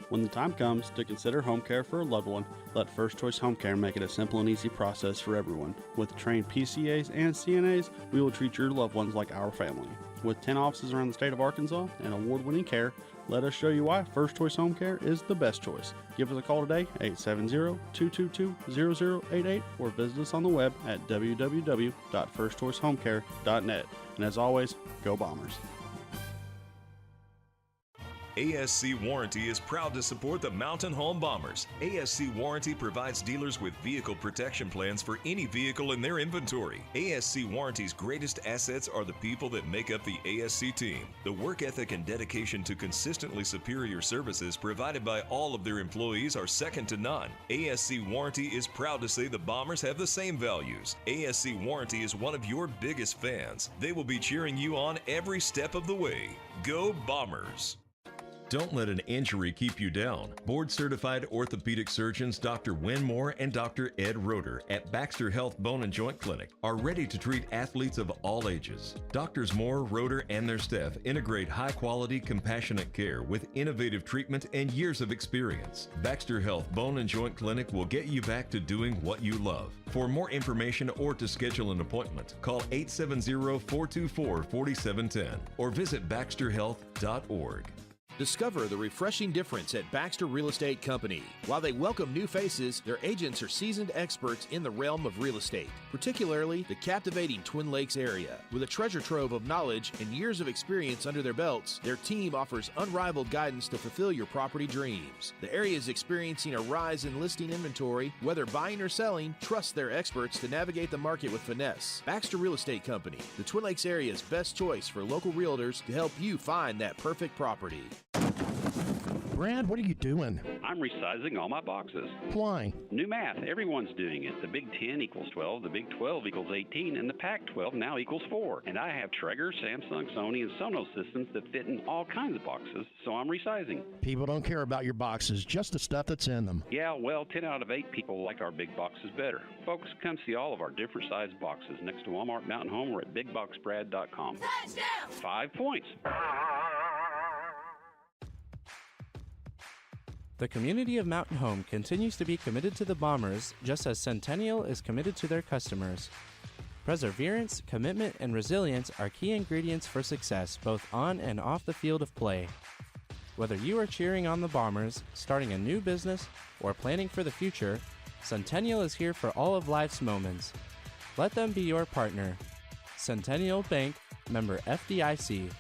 When the time comes to consider home care for a loved one, let First Choice Home Care make it a simple and easy process for everyone. With trained PCAs and CNAs, we will treat your loved ones like our family. With 10 offices around the state of Arkansas and award-winning care, let us show you why First Choice Home Care is the best choice. Give us a call today, 870-222-0088, or visit us on the web at www.firstchoicehomecare.net. And as always, go Bombers. ASC Warranty is proud to support the Mountain Home Bombers. ASC Warranty provides dealers with vehicle protection plans for any vehicle in their inventory. ASC Warranty's greatest assets are the people that make up the ASC team. The work ethic and dedication to consistently superior services provided by all of their employees are second to none. ASC Warranty is proud to say the Bombers have the same values. ASC Warranty is one of your biggest fans. They will be cheering you on every step of the way. Go Bombers! Don't let an injury keep you down. Board-certified orthopedic surgeons Dr. Winmore and Dr. Ed Roeder at Baxter Health Bone and Joint Clinic are ready to treat athletes of all ages. Doctors Moore, Roeder, and their staff integrate high-quality, compassionate care with innovative treatment and years of experience. Baxter Health Bone and Joint Clinic will get you back to doing what you love. For more information or to schedule an appointment, call 870-424-4710 or visit baxterhealth.org. Discover the refreshing difference at Baxter Real Estate Company. While they welcome new faces, their agents are seasoned experts in the realm of real estate, particularly the captivating Twin Lakes area. With a treasure trove of knowledge and years of experience under their belts, their team offers unrivaled guidance to fulfill your property dreams. The area is experiencing a rise in listing inventory. Whether buying or selling, trust their experts to navigate the market with finesse. Baxter Real Estate Company, the Twin Lakes area's best choice for local realtors to help you find that perfect property. Brad, what are you doing? I'm resizing all my boxes. Why? New math. Everyone's doing it. The Big 10 equals 12, the Big 12 equals 18, and the Pac-12 now equals 4. And I have Traeger, Samsung, Sony, and Sonos systems that fit in all kinds of boxes, so I'm resizing. People don't care about your boxes, just the stuff that's in them. Yeah, well, 10 out of 8 people like our big boxes better. Folks, come see all of our different size boxes next to Walmart Mountain Home or at BigBoxBrad.com. Touchdown! 5 points. The community of Mountain Home continues to be committed to the Bombers, just as Centennial is committed to their customers. Perseverance, commitment, and resilience are key ingredients for success both on and off the field of play. Whether you are cheering on the Bombers, starting a new business, or planning for the future, Centennial is here for all of life's moments. Let them be your partner. Centennial Bank, member FDIC.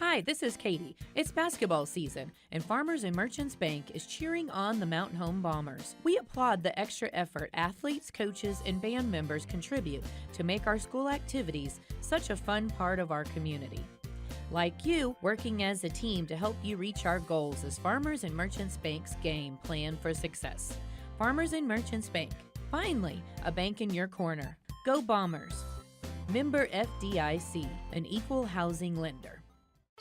Hi, this is Katie. It's basketball season, and Farmers and Merchants Bank is cheering on the Mountain Home Bombers. We applaud the extra effort athletes, coaches, and band members contribute to make our school activities such a fun part of our community. Like you, working as a team to help you reach our goals is Farmers and Merchants Bank's game plan for success. Farmers and Merchants Bank. Finally, a bank in your corner. Go Bombers. Member FDIC, an equal housing lender.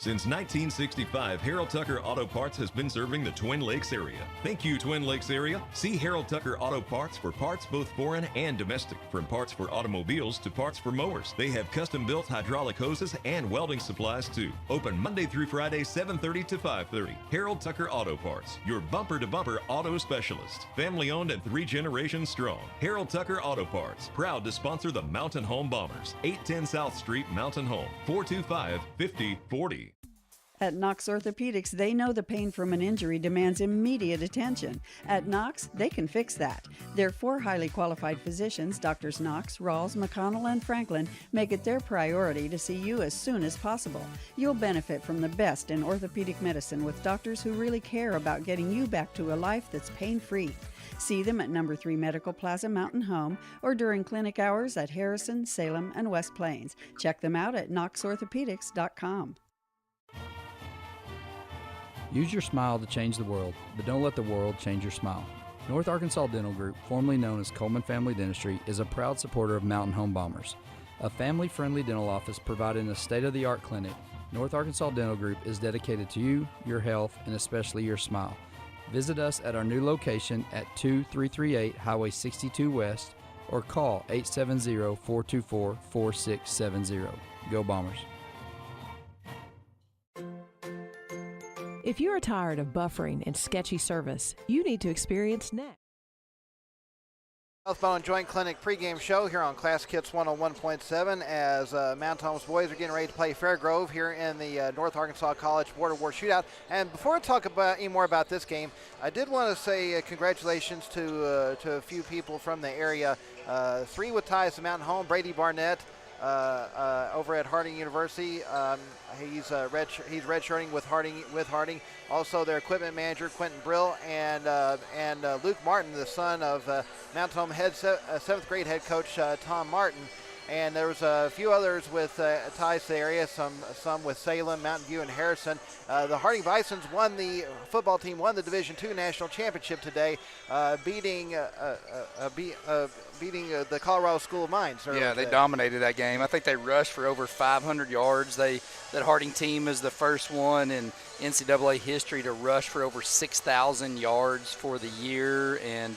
Since 1965, Harold Tucker Auto Parts has been serving the Twin Lakes area. Thank you, Twin Lakes area. See Harold Tucker Auto Parts for parts both foreign and domestic, from parts for automobiles to parts for mowers. They have custom-built hydraulic hoses and welding supplies too. Open Monday through Friday, 7:30 to 5:30. Harold Tucker Auto Parts, your bumper-to-bumper auto specialist. Family-owned and 3 generations strong. Harold Tucker Auto Parts, proud to sponsor the Mountain Home Bombers. 810 South Street, Mountain Home, 425-5040. At Knox Orthopedics, they know the pain from an injury demands immediate attention. At Knox, they can fix that. Their 4 highly qualified physicians, Doctors Knox, Rawls, McConnell, and Franklin, make it their priority to see you as soon as possible. You'll benefit from the best in orthopedic medicine with doctors who really care about getting you back to a life that's pain-free. See them at number 3 Medical Plaza Mountain Home or during clinic hours at Harrison, Salem, and West Plains. Check them out at knoxorthopedics.com. Use your smile to change the world, but don't let the world change your smile. North Arkansas Dental Group, formerly known as Coleman Family Dentistry, is a proud supporter of Mountain Home Bombers. A family-friendly dental office providing a state-of-the-art clinic, North Arkansas Dental Group is dedicated to you, your health, and especially your smile. Visit us at our new location at 2338 Highway 62 West or call 870-424-4670. Go Bombers. If you are tired of buffering and sketchy service, you need to experience NEXT. Southbound Joint Clinic pregame show here on Classic Hits 101.7 as Mountain Home's boys are getting ready to play Fairgrove here in the North Arkansas College Border War Shootout. And before I talk about any more about this game, I did want to say congratulations to a few people from the area. 3 with ties to Mountain Home: Brady Barnett over at Harding University. He's redshirting with Harding. Also, their equipment manager Quentin Brill and Luke Martin, the son of Mountain Home 7th grade head coach Tom Martin. And there was a few others with ties to the area, some with Salem, Mountain View, and Harrison. The Harding Bisons football team won the Division II National Championship today, beating the Colorado School of Mines. Yeah, they dominated that game. I think they rushed for over 500 yards. That Harding team is the first one in NCAA history to rush for over 6,000 yards for the year, and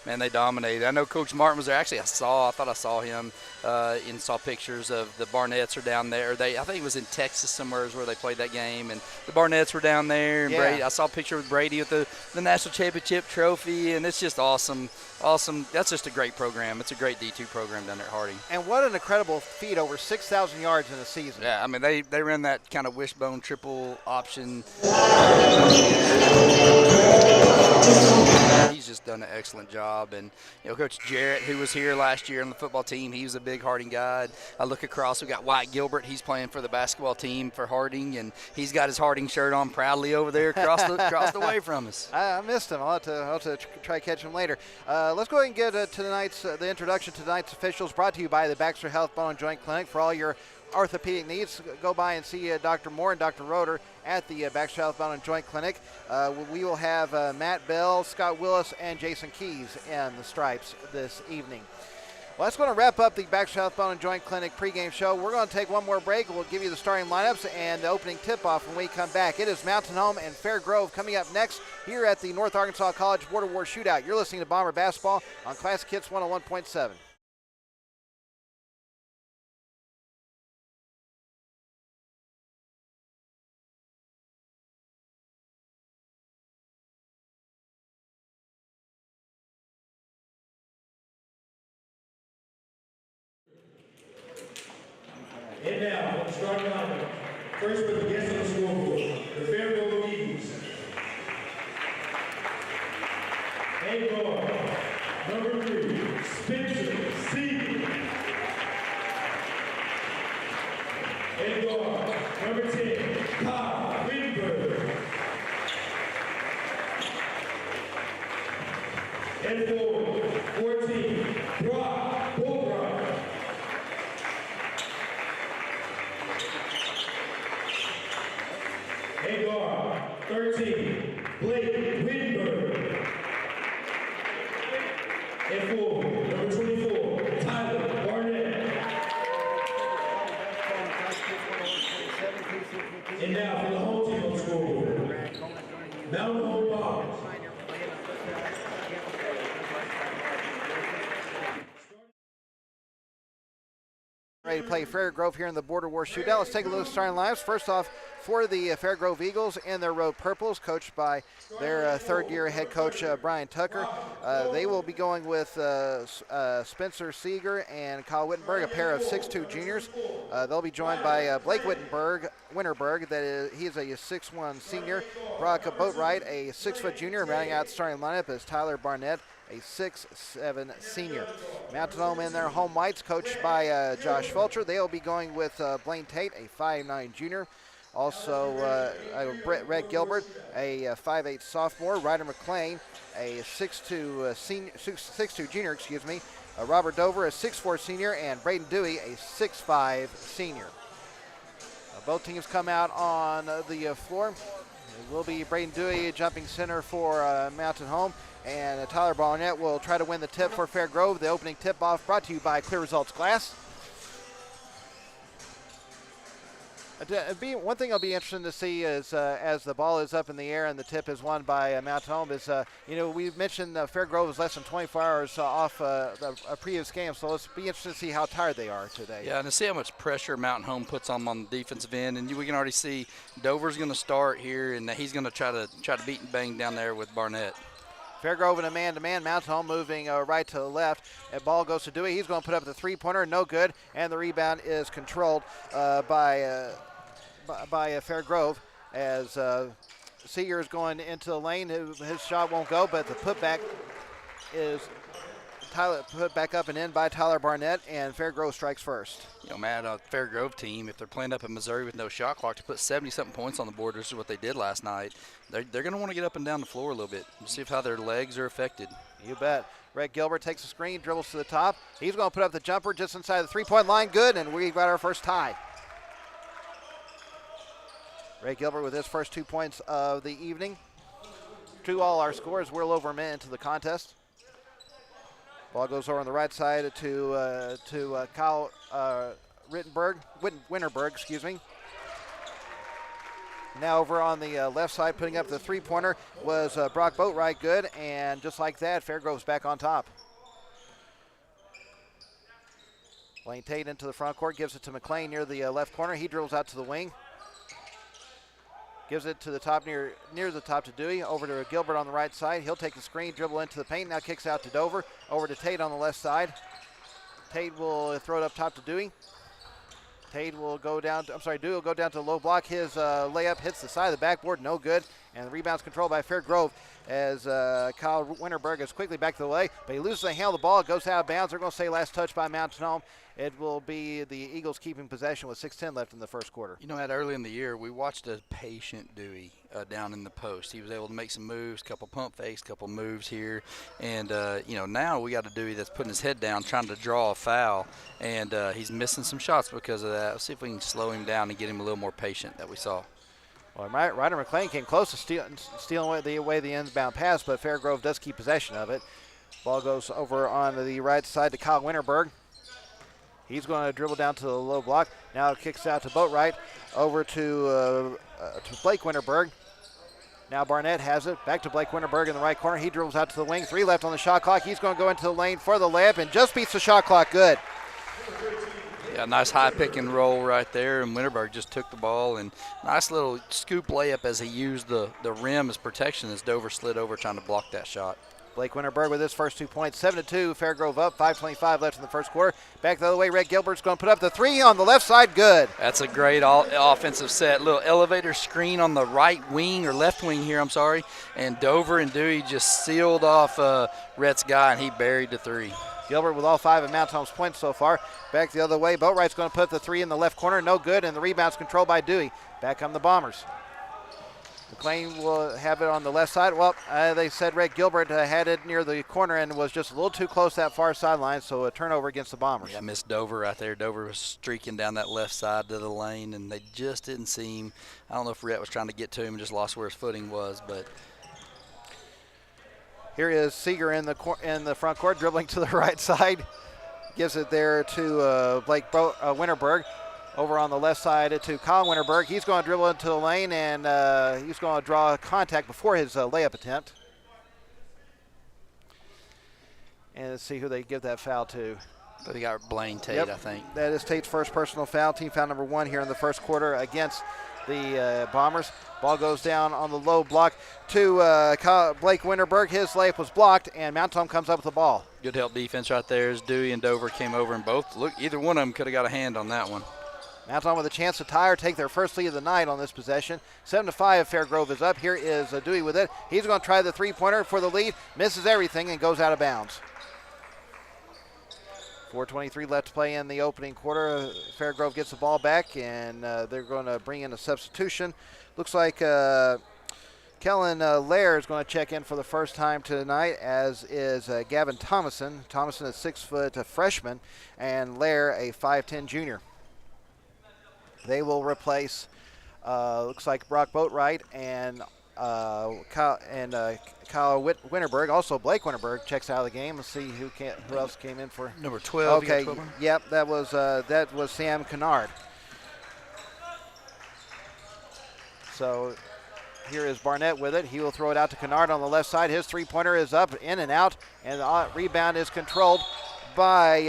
man, they dominated. I know Coach Martin was there. Actually, I thought I saw him and saw pictures of the Barnetts are down there. I think it was in Texas somewhere is where they played that game, and the Barnetts were down there. And Brady, I saw a picture with Brady with the national championship trophy, and it's just awesome. Awesome. That's just a great program. It's a great D2 program down there at Harding. And what an incredible feat, over 6,000 yards in a season. Yeah, I mean, they ran that kind of wishbone triple option. He's just done an excellent job. And, Coach Jarrett, who was here last year on the football team, he was a big Harding guy. I look across, we got Wyatt Gilbert. He's playing for the basketball team for Harding, and he's got his Harding shirt on proudly over there across the way from us. I missed him. I'll have to try to catch him later. Let's go ahead and get to the introduction to tonight's officials, brought to you by the Baxter Health Bone and Joint Clinic. For all your orthopedic needs, go by and see Dr. Moore and Dr. Roeder at the Baxter Health Bone and Joint Clinic. We will have Matt Bell, Scott Willis, and Jason Keys in the stripes this evening. Well, that's going to wrap up the Baxter Health Bone and Joint Clinic pregame show. We're going to take one more break. We'll give you the starting lineups and the opening tip-off when we come back. It is Mountain Home and Fairgrove coming up next here at the North Arkansas College Border War Shootout. You're listening to Bomber Basketball on Classic Hits 101.7. And now, the starting lineup. First with the guests on the scoreboard, the Fairgrove Eagles. And guard, number 3, Spencer Seager. And guard, number 10, Kyle Winberg. And forward, 14, Brock Bullbright. And guard, 13, Blake Winberg. And forward, number 24, Tyler Barnett. And now for the home team on scoreboard, Mountain Home Bombers. Ready to play Fairgrove here in the Border War Shootout. Let's take a look at starting lineups. First off, for the Fairgrove Eagles in their road purples, coached by their third-year head coach Brian Tucker. They will be going with Spencer Seager and Kyle Wittenberg, a pair of 6'2 juniors. They'll be joined by Blake Winterberg. He is a 6'1 senior. Brock Boatwright, a 6-foot junior. Rounding out the starting lineup is Tyler Barnett, a 6'7 senior. Mountain Home in their home whites, coached by Josh Fulcher. They'll be going with Blaine Tate, a 5'9 junior. Also, Rhett Gilbert, a 5'8 sophomore. Ryder McClain, a 6'2 junior. Robert Dover, a 6'4 senior, and Braden Dewey, a 6'5 senior. Both teams come out on the floor. It will be Braden Dewey jumping center for Mountain Home, and Tyler Barnett will try to win the tip for Fairgrove. The opening tip-off brought to you by Clear Results Glass. One thing I'll be interested to see is as the ball is up in the air and the tip is won by Mountain Home is, we mentioned Fairgrove is less than 24 hours off a previous game, so let's be interested to see how tired they are today. Yeah, and to see how much pressure Mountain Home puts on the defensive end, and we can already see Dover's going to start here, and he's going to try to beat and bang down there with Barnett. Fairgrove in a man-to-man. Mountain Home moving right to the left. And ball goes to Dewey. He's going to put up the three-pointer. No good. And the rebound is controlled by Fairgrove as Seeger is going into the lane. His shot won't go, but the putback is put back up and in by Tyler Barnett, and Fairgrove strikes first. Matt, Fairgrove team, if they're playing up in Missouri with no shot clock, to put 70-something points on the board, this is what they did last night. They're going to want to get up and down the floor a little bit and see how their legs are affected. You bet. Red Gilbert takes a screen, dribbles to the top. He's going to put up the jumper just inside the three-point line. Good, and we've got our first tie. Ray Gilbert with his first 2 points of the evening. 2 all our scores. We're over a minute into the contest. Ball goes over on the right side to Kyle Winterberg, excuse me. Now over on the left side, putting up the three-pointer was Brock Boatwright. Good, and just like that, Fairgrove's back on top. Blaine Tate into the front court, gives it to McLean near the left corner. He dribbles out to the wing. Gives it to the top near the top to Dewey. Over to Gilbert on the right side. He'll take the screen, dribble into the paint. Now kicks out to Dover. Over to Tate on the left side. Tate will throw it up top to Dewey. Dewey will go down to the low block. His layup hits the side of the backboard, no good. And the rebound's controlled by Fairgrove as Kyle Winterberg is quickly back to the leg. But he loses the handle of the ball. It goes out of bounds. They're going to say last touch by Mountain Home. It will be the Eagles keeping possession with 6:10 left in the first quarter. Matt, early in the year, we watched a patient Dewey down in the post. He was able to make some moves, couple pump fakes, couple moves here. And, now we got a Dewey that's putting his head down, trying to draw a foul. And he's missing some shots because of that. Let's see if we can slow him down and get him a little more patient that we saw. Well, Ryder McLean came close to stealing away the inbound pass, but Fairgrove does keep possession of it. Ball goes over on the right side to Kyle Winterberg. He's going to dribble down to the low block. Now it kicks out to Boatwright. Over to Blake Winterberg. Now Barnett has it. Back to Blake Winterberg in the right corner. He dribbles out to the wing. 3 left on the shot clock. He's going to go into the lane for the layup and just beats the shot clock. Good. Yeah, nice high pick and roll right there, and Winterberg just took the ball, and nice little scoop layup as he used the rim as protection as Dover slid over trying to block that shot. Blake Winterberg with his first 2 points, 7-2. Fairgrove up, 5:25 left in the first quarter. Back the other way, Red Gilbert's going to put up the 3 on the left side. Good. That's a great offensive set. Little elevator screen on the right wing or left wing here, and Dover and Dewey just sealed off Rhett's guy, and he buried the 3. Gilbert with all 5 of Mountain Home's points so far. Back the other way, Boatwright's going to put the 3 in the left corner. No good, and the rebound's controlled by Dewey. Back come the Bombers. McLean will have it on the left side. Well, they said Red Gilbert had it near the corner and was just a little too close to that far sideline, so a turnover against the Bombers. Yeah, missed Dover right there. Dover was streaking down that left side to the lane, and they just didn't seem. I don't know if Rhett was trying to get to him and just lost where his footing was, but. Here is Seeger in the front court, dribbling to the right side. Gives it there to Blake Winterberg. Over on the left side to Kyle Winterberg. He's going to dribble into the lane, and he's going to draw contact before his layup attempt. And let's see who they give that foul to. But they got Blaine Tate, yep. I think. That is Tate's first personal foul. Team foul number 1 here in the first quarter against the Bombers. Ball goes down on the low block to Blake Winterberg. His layup was blocked, and Mountain Home comes up with the ball. Good help defense right there as Dewey and Dover came over, and either one of them could have got a hand on that one. Mountain Home with a chance to tie or take their first lead of the night on this possession. 7-5, Fairgrove is up. Here is Dewey with it. He's going to try the three-pointer for the lead. Misses everything and goes out of bounds. 4:23 left to play in the opening quarter. Fairgrove gets the ball back, and they're going to bring in a substitution. Looks like Kellen Lair is going to check in for the first time tonight, as is Gavin Thomason. Thomason is 6-foot freshman, and Lair a 5'10 junior. They will replace, looks like Brock Boatwright and Kyle Winterberg. Also, Blake Winterberg checks out of the game. Let's see who else came in for number 12. Okay, yep, that was Sam Kennard. So here is Barnett with it. He will throw it out to Kennard on the left side. His three-pointer is up, in and out, and the rebound is controlled by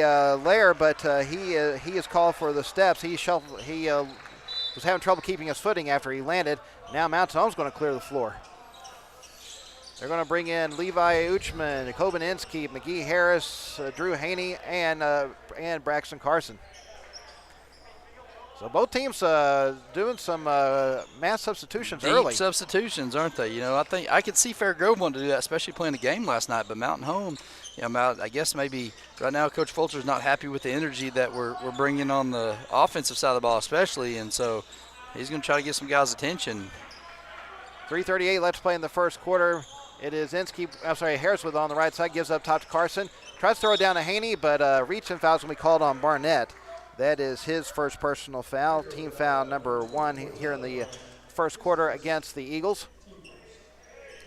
Lair, but he is called for the steps. He was having trouble keeping his footing after he landed. Now Mountain Home's going to clear the floor. They're going to bring in Levi Uchman, Coben Inskeep, McGee Harris, Drew Haney, and Braxton Carson. So both teams doing some mass substitutions Deep early. substitutions, aren't they? I think I could see Fair Grove wanting to do that, especially playing the game last night. But Mountain Home, I guess maybe right now Coach Fulcher's not happy with the energy that we're bringing on the offensive side of the ball, especially, and so he's going to try to get some guys' attention. 3:38 left to play in the first quarter. It is Harris with it on the right side, gives up top to Carson. Tries to throw it down to Haney, but reach and foul is going to be called on Barnett. That is his first personal foul, team foul number 1 here in the first quarter against the Eagles.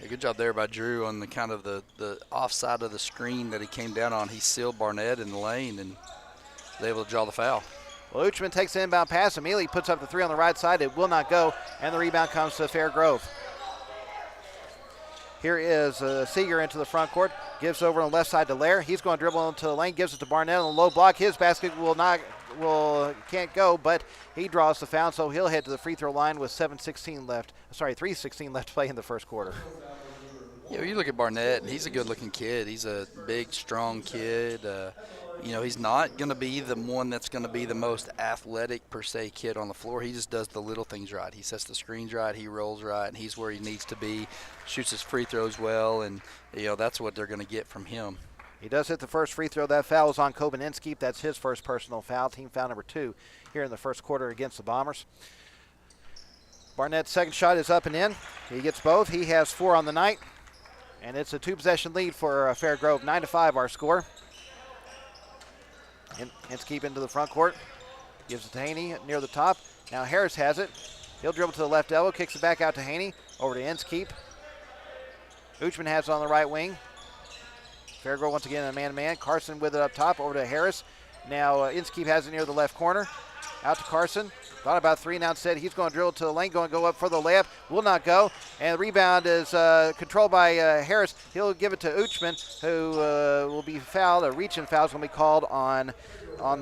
Yeah, good job there by Drew on the kind of the offside of the screen that he came down on. He sealed Barnett in the lane and was able to draw the foul. Well, Uchman takes the inbound pass, immediately puts up the three on the right side. It will not go, and the rebound comes to Fair Grove. Here is Seeger into the front court, gives over on the left side to Lair. He's going to dribble into the lane, gives it to Barnett on the low block. His basket can't go, but he draws the foul, so he'll head to the free throw line with 3:16 left to play in the first quarter. Yeah, you look at Barnett, and he's a good-looking kid. He's a big, strong kid. He's not going to be the one that's going to be the most athletic, per se, kid on the floor. He just does the little things right. He sets the screens right, he rolls right, and he's where he needs to be, shoots his free throws well, and, that's what they're going to get from him. He does hit the first free throw. That foul is on Coben Inskeep. That's his first personal foul, team foul number 2 here in the first quarter against the Bombers. Barnett's second shot is up and in. He gets both. He has 4 on the night, and it's a 2-possession lead for Fair Grove. 9-5 our score. Inskeep into the front court. Gives it to Haney near the top. Now Harris has it. He'll dribble to the left elbow, kicks it back out to Haney. Over to Inskeep. Uchman has it on the right wing. Fair Grove once again in a man-to-man. Carson with it up top, over to Harris. Now Inskeep has it near the left corner. Out to Carson. Thought about 3 now instead. He's going to dribble to the lane, going to go up for the layup. Will not go. And the rebound is controlled by Harris. He'll give it to Uchman, who will be fouled. A reach-in foul is going to be called on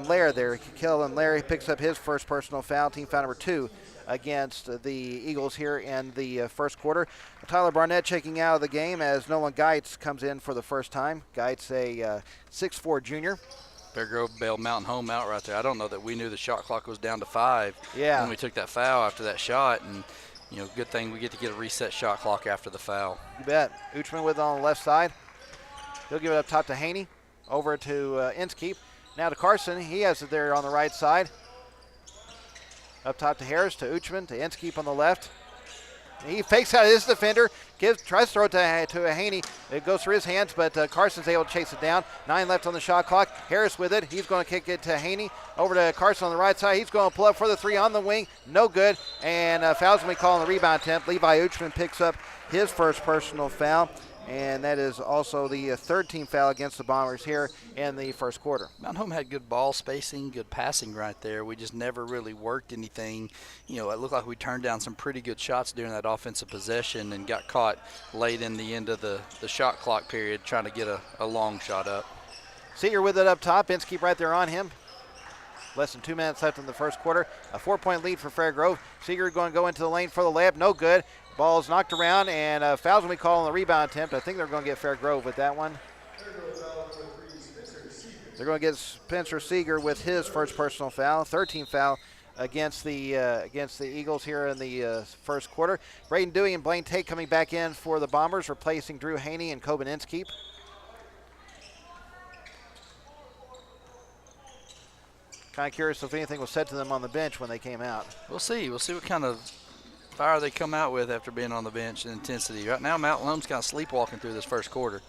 Lair there. Kellen Lair picks up his first personal foul, team foul number 2 against the Eagles here in the first quarter. Tyler Barnett checking out of the game as Nolan Geitz comes in for the first time. Geitz, a 6'4 junior. Fair Grove bailed Mountain Home out right there. I don't know that we knew the shot clock was down to 5 when we took that foul after that shot. And, good thing we get to get a reset shot clock after the foul. You bet. Uchman with it on the left side. He'll give it up top to Haney. Over to Inskeep. Now to Carson. He has it there on the right side. Up top to Harris, to Uchman, to Inskeep on the left. He fakes out his defender, tries to throw it to Haney. It goes through his hands, but Carson's able to chase it down. 9 left on the shot clock. Harris with it. He's going to kick it to Haney. Over to Carson on the right side. He's going to pull up for the 3 on the wing. No good. And foul's going to be called on the rebound attempt. Levi Uchman picks up his first personal foul. And that is also the third team foul against the Bombers here in the first quarter. Mountain Home had good ball spacing, good passing right there. We just never really worked anything. It looked like we turned down some pretty good shots during that offensive possession and got caught late in the end of the shot clock period trying to get a long shot up. Seeger with it up top. Inskeep right there on him. Less than 2 minutes left in the first quarter. A 4-point lead for Fair Grove. Seeger going to go into the lane for the layup. No good. Ball is knocked around, and foul's going to be called on the rebound attempt. I think they're going to get Fair Grove with that one. They're going to get Spencer Seeger with his first personal foul. 13th foul against the Eagles here in the first quarter. Braden Dewey and Blaine Tate coming back in for the Bombers, replacing Drew Haney and Coben Inskeep. Kind of curious if anything was said to them on the bench when they came out. We'll see. We'll see what kind of fire they come out with after being on the bench and intensity. Right now, Mountain Home's kind of sleepwalking through this first quarter.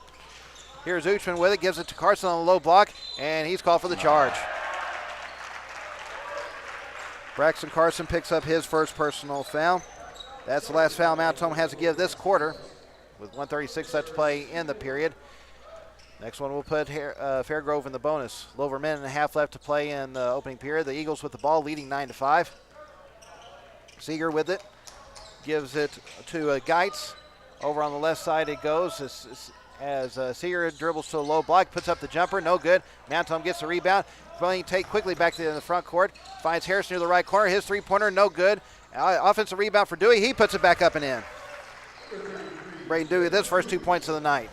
Here's Uchman with it, gives it to Carson on the low block, and he's called for the charge. Braxton Carson picks up his first personal foul. That's the last foul Mountain Home has to give this quarter with 1:36 left to play in the period. Next one will put Fair Grove in the bonus. A little over a minute and a half left to play in the opening period. The Eagles with the ball leading 9-5. Seeger with it. gives it to Geitz. Over on the left side it goes as Seeger dribbles to the low block, puts up the jumper, no good. Mountain Home gets the rebound. Playing Tate quickly back to the front court. Finds Harris near the right corner. His three-pointer, no good. Offensive rebound for Dewey. He puts it back up and in. Braden Dewey, this first 2 points of the night.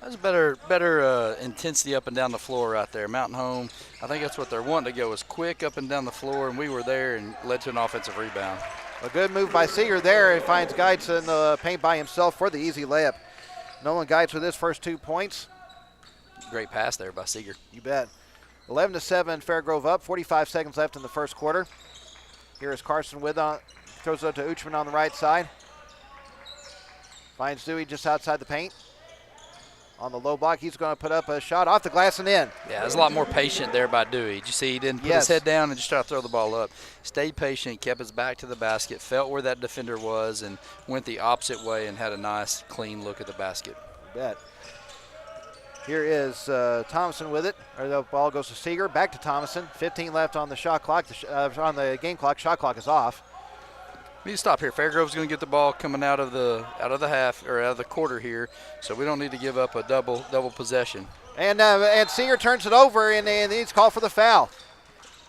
That's better intensity up and down the floor right there. Mountain Home, I think that's what they're wanting to go, is quick up and down the floor, and we were there and led to an offensive rebound. A good move by Seeger there. He finds Geitz in the paint by himself for the easy layup. Nolan Geitz with his first 2 points. Great pass there by Seeger. You bet. 11-7, Fairgrove up. 45 seconds left in the first quarter. Here is Carson with throws it up to Uchman on the right side. Finds Dewey just outside the paint. On the low block, he's going to put up a shot off the glass and in. Yeah, there's a lot more patient there by Dewey. Did you see he didn't put his head down and just try to throw the ball up? Stayed patient, kept his back to the basket, felt where that defender was, and went the opposite way and had a nice, clean look at the basket. You bet. Here is Thomason with it. Or the ball goes to Seeger. Back to Thomason. 15 left on the shot clock. On the game clock. Shot clock is off. We need to stop here. Fairgrove's going to get the ball coming out of the half or out of the quarter here, so we don't need to give up a double possession. And Seeger turns it over, and he's called for the foul.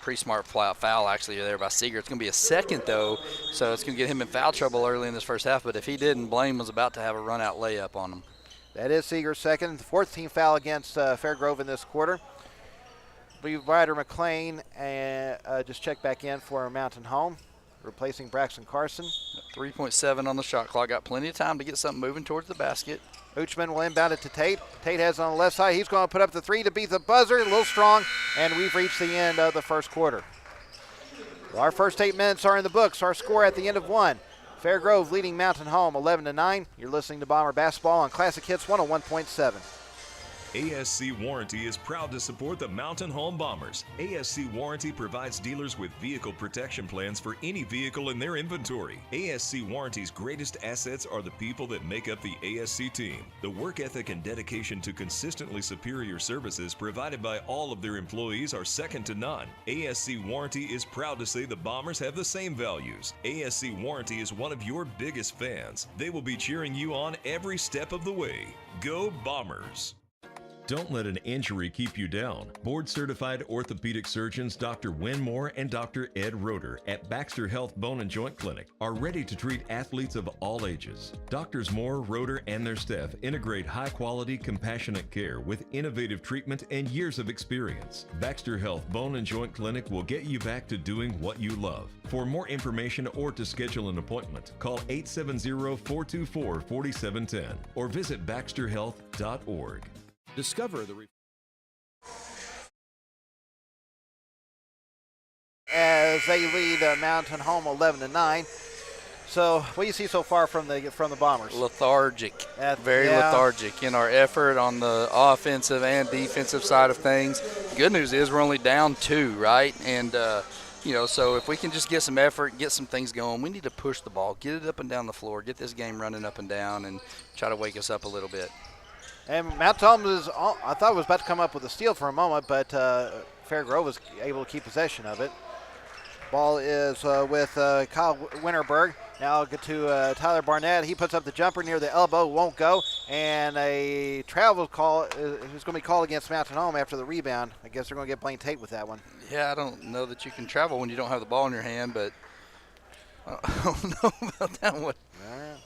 Pretty smart foul actually there by Seeger. It's going to be a second though, so it's going to get him in foul trouble early in this first half. But if he didn't, Blaine was about to have a run-out layup on him. That is Seeger's second, the 4th team foul against Fairgrove in this quarter. Ryder McLean just checked back in for Mountain Home, replacing Braxton Carson. 3.7 on the shot clock. Got plenty of time to get something moving towards the basket. Uchman will inbound it to Tate. Tate has it on the left side. He's going to put up the 3 to beat the buzzer. A little strong, and we've reached the end of the first quarter. Well, our first 8 minutes are in the books. Our score at the end of 1. Fairgrove leading Mountain Home 11-9. You're listening to Bomber Basketball on Classic Hits 101.7. ASC Warranty is proud to support the Mountain Home Bombers. ASC Warranty provides dealers with vehicle protection plans for any vehicle in their inventory. ASC Warranty's greatest assets are the people that make up the ASC team. The work ethic and dedication to consistently superior services provided by all of their employees are second to none. ASC Warranty is proud to say the Bombers have the same values. ASC Warranty is one of your biggest fans. They will be cheering you on every step of the way. Go Bombers! Don't let an injury keep you down. Board-certified orthopedic surgeons Dr. Winmore and Dr. Ed Roeder at Baxter Health Bone and Joint Clinic are ready to treat athletes of all ages. Doctors Moore, Roeder, and their staff integrate high-quality, compassionate care with innovative treatment and years of experience. Baxter Health Bone and Joint Clinic will get you back to doing what you love. For more information or to schedule an appointment, call 870-424-4710 or visit baxterhealth.org. Discover the as they lead Mountain Home 11-9. So, what do you see so far from the Bombers? Lethargic, very lethargic in our effort on the offensive and defensive side of things. Good news is we're only down 2, right? And so if we can just get some effort, get some things going, we need to push the ball, get it up and down the floor, get this game running up and down, and try to wake us up a little bit. And Mountain Home I thought was about to come up with a steal for a moment, but Fairgrove was able to keep possession of it. Ball is with Kyle Winterberg. Now get to Tyler Barnett. He puts up the jumper near the elbow, won't go. And a travel call is going to be called against Mountain Home after the rebound. I guess they're going to get Blaine Tate with that one. Yeah, I don't know that you can travel when you don't have the ball in your hand, but I don't know about that one. All right.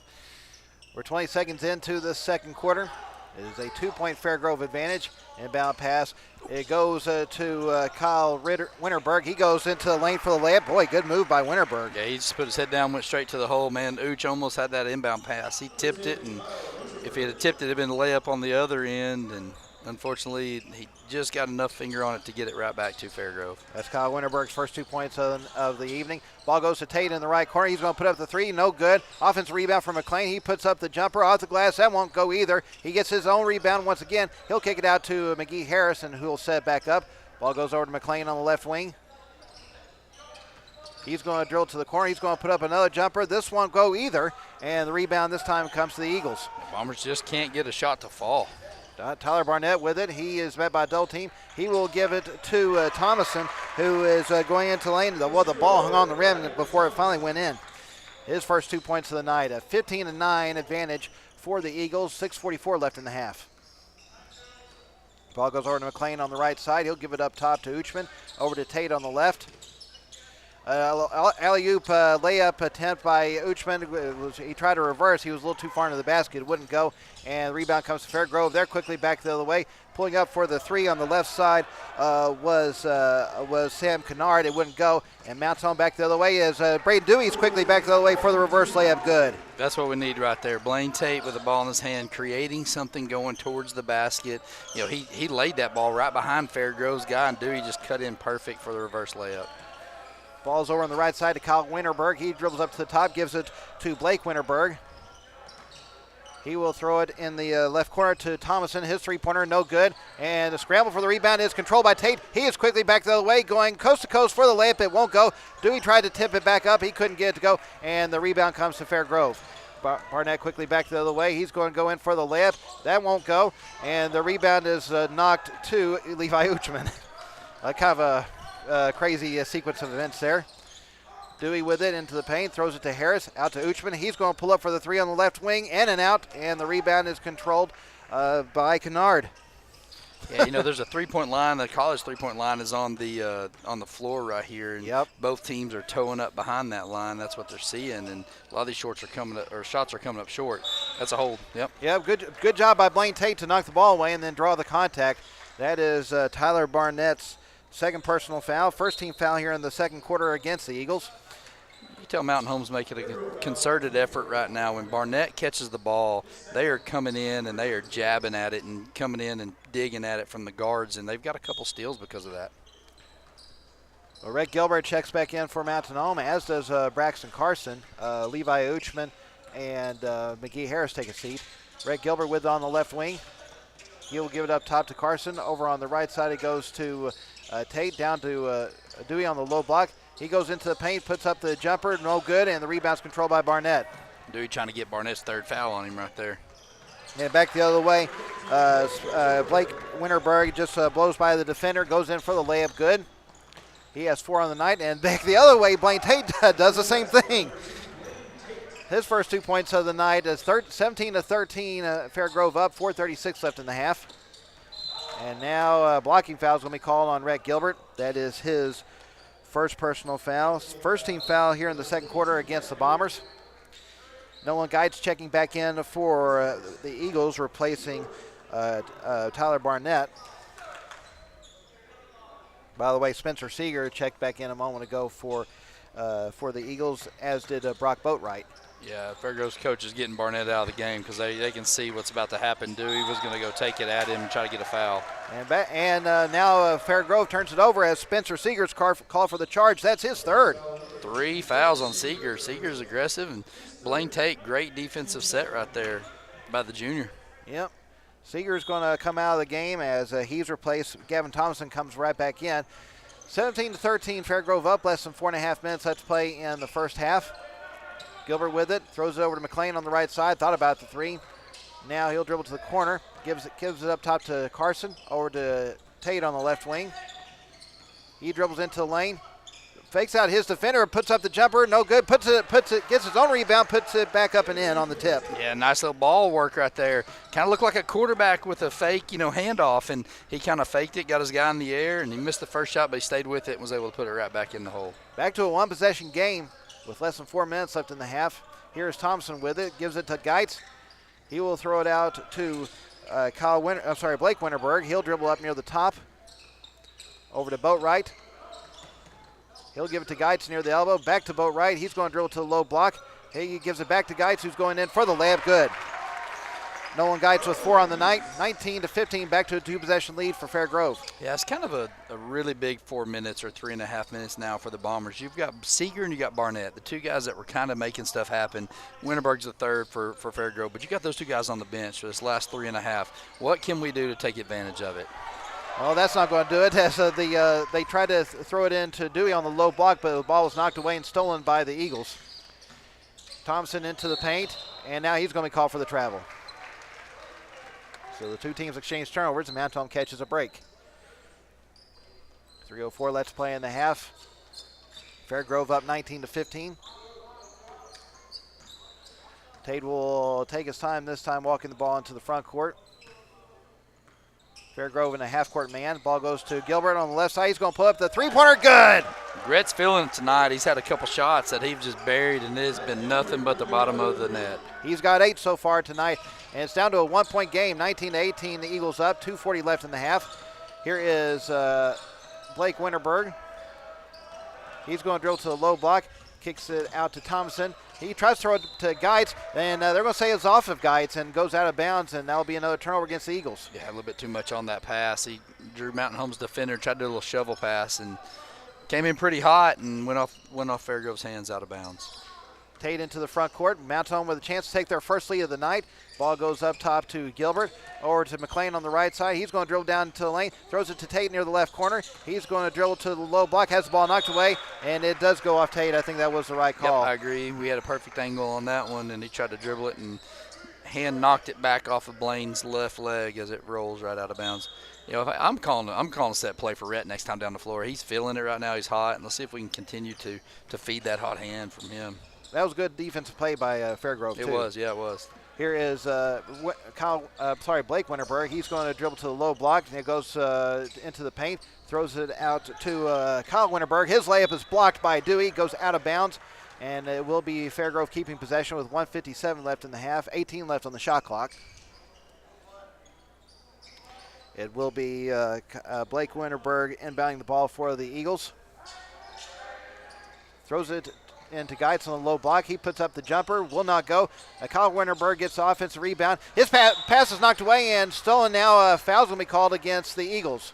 We're 20 seconds into the second quarter. It is a 2-point Fairgrove advantage. Inbound pass. It goes to Kyle Winterberg. He goes into the lane for the layup. Boy, good move by Winterberg. Yeah, he just put his head down, went straight to the hole. Man, Ooch almost had that inbound pass. He tipped it, and if he had tipped it, it would have been a layup on the other end. And unfortunately, he just got enough finger on it to get it right back to Fairgrove. That's Kyle Winterberg's first 2 points of the evening. Ball goes to Tate in the right corner. He's going to put up the 3. No good. Offensive rebound from McLean. He puts up the jumper off the glass. That won't go either. He gets his own rebound once again. He'll kick it out to McGee Harrison, who will set it back up. Ball goes over to McLean on the left wing. He's going to drill to the corner. He's going to put up another jumper. This won't go either. And the rebound this time comes to the Eagles. The Bombers just can't get a shot to fall. Tyler Barnett with it. He is met by a double team. He will give it to Thomason, who is going into the lane. The ball hung on the rim before it finally went in. his first 2 points of the night. A 15-9 advantage for the Eagles. 6:44 left in the half. Ball goes over to McLean on the right side. He'll give it up top to Uchman. Over to Tate on the left. Alley-oop layup attempt by Uchman. He tried to reverse. He was a little too far into the basket. It wouldn't go. And the rebound comes to Fairgrove. They're quickly back the other way. Pulling up for the three on the left side was Sam Kennard. It wouldn't go. And Mount's home back the other way as Braden Dewey's quickly back the other way for the reverse layup. Good. That's what we need right there. Blaine Tate with the ball in his hand, creating something going towards the basket. You know, he laid that ball right behind Fairgrove's guy, and Dewey just cut in perfect for the reverse layup. Ball's over on the right side to Kyle Winterberg. He dribbles up to the top, gives it to Blake Winterberg. He will throw it in the left corner to Thomason. His three-pointer, no good. And the scramble for the rebound is controlled by Tate. He is quickly back the other way, going coast to coast for the layup. It won't go. Dewey tried to tip it back up. He couldn't get it to go, and the rebound comes to Fairgrove. Barnett quickly back the other way. He's going to go in for the layup. That won't go, and the rebound is knocked to Levi Uchman. Kind of a crazy sequence of events there. Dewey with it into the paint, throws it to Harris, out to Uchman. He's going to pull up for the three on the left wing, in and out, and the rebound is controlled by Kennard. Yeah, you know, there's a three-point line. The college three-point line is on the floor right here, and both teams are towing up behind that line. That's what they're seeing, and a lot of these shots are coming up short. That's a hold. Yep. Yeah, good job by Blaine Tate to knock the ball away and then draw the contact. That is Tyler Barnett's second personal foul, first team foul here in the second quarter against the Eagles. You tell Mountain Home's making a concerted effort right now. When Barnett catches the ball, they are coming in and they are jabbing at it and coming in and digging at it from the guards, and they've got a couple steals because of that. Well, Rick Gilbert checks back in for Mountain Home, as does Braxton Carson. Levi Uchman and McGee Harris take a seat. Rick Gilbert with it on the left wing. He will give it up top to Carson. Over on the right side, it goes to Tate, down to Dewey on the low block. He goes into the paint, puts up the jumper, no good, and the rebound's controlled by Barnett. Dewey trying to get Barnett's third foul on him right there. And back the other way, Blake Winterberg just blows by the defender, goes in for the layup, good. He has 4 on the night, and back the other way, Blaine Tate does the same thing. His first 2 points of the night is 17-13, Fairgrove up, 4:36 left in the half. And now blocking foul is going to be called on Rick Gilbert. That is his first personal foul. First team foul here in the second quarter against the Bombers. Nolan Geitz checking back in for the Eagles, replacing Tyler Barnett. By the way, Spencer Seeger checked back in a moment ago for the Eagles, as did Brock Boatwright. Yeah, Fairgrove's coach is getting Barnett out of the game because they can see what's about to happen. Dewey was going to go take it at him and try to get a foul. And now Fairgrove turns it over as Spencer Seeger's call for the charge. That's his third. 3 fouls on Seeger. Seeger's aggressive, and Blaine Tate, great defensive set right there by the junior. Yep. Seeger's going to come out of the game as he's replaced. Gavin Thompson comes right back in. 17-13, Fairgrove up, less than 4.5 minutes left to play in the first half. Gilbert with it, throws it over to McLean on the right side, thought about the three. Now he'll dribble to the corner, gives it up top to Carson, over to Tate on the left wing. He dribbles into the lane, fakes out his defender, puts up the jumper, no good, puts it, gets his own rebound, puts it back up and in on the tip. Yeah, nice little ball work right there. Kind of looked like a quarterback with a fake, handoff, and he kind of faked it, got his guy in the air, and he missed the first shot, but he stayed with it and was able to put it right back in the hole. Back to a one-possession game with less than 4 minutes left in the half. Here's Thompson with it, gives it to Geitz. He will throw it out to Blake Winterberg. He'll dribble up near the top, over to Boatwright. He'll give it to Geitz near the elbow, back to Boatwright. He's going to dribble to the low block. He gives it back to Geitz, who's going in for the layup, good. Nolan Geitz with 4 on the night, 19-15, back to a 2-possession lead for Fairgrove. Yeah, it's kind of a really big 4 minutes or 3.5 minutes now for the Bombers. You've got Seeger and you got Barnett, the two guys that were kind of making stuff happen. Winterberg's the third for Fairgrove, but you got those two guys on the bench for this last 3.5. What can we do to take advantage of it? Well, that's not going to do it. As they tried to throw it into Dewey on the low block, but the ball was knocked away and stolen by the Eagles. Thompson into the paint, and now he's going to be called for the travel. So the two teams exchange turnovers, and Mountain Home catches a break. 3:04 let's play in the half. Fairgrove up 19-15. Tate will take his time this time walking the ball into the front court. Fairgrove in a half-court man. Ball goes to Gilbert on the left side. He's going to put up the three-pointer. Good! Brett's feeling it tonight. He's had a couple shots that he's just buried, and it has been nothing but the bottom of the net. He's got 8 so far tonight, and it's down to a 1-point game, 19-18. The Eagles up, 2:40 left in the half. Here is Blake Winterberg. He's going to drill to the low block, kicks it out to Thompson. He tries to throw it to Geitz, and they're going to say it's off of Geitz and goes out of bounds, and that'll be another turnover against the Eagles. Yeah, a little bit too much on that pass. He drew Mountain Home's defender, tried to do a little shovel pass, and came in pretty hot and went off Fairgrove's hands out of bounds. Tate into the front court. Mountain Home with a chance to take their first lead of the night. Ball goes up top to Gilbert. Over to McLean on the right side. He's going to drill down to the lane. Throws it to Tate near the left corner. He's going to drill to the low block. Has the ball knocked away, and it does go off Tate. I think that was the right call. Yep, I agree. We had a perfect angle on that one, and he tried to dribble it and hand knocked it back off of Blaine's left leg as it rolls right out of bounds. You know, I'm calling a set play for Rhett next time down the floor. He's feeling it right now. He's hot, and let's see if we can continue to feed that hot hand from him. That was good defensive play by Fairgrove, too. It was, yeah, it was. Here is Blake Winterberg. He's going to dribble to the low block, and it goes into the paint. Throws it out to Kyle Winterberg. His layup is blocked by Dewey. Goes out of bounds, and it will be Fairgrove keeping possession with 1:57 left in the half, 18 left on the shot clock. It will be Blake Winterberg inbounding the ball for the Eagles. Throws it into Geitz on the low block. He puts up the jumper. Will not go. Kyle Winterberg gets the offensive rebound. His pass is knocked away and stolen now. Foul's going to be called against the Eagles.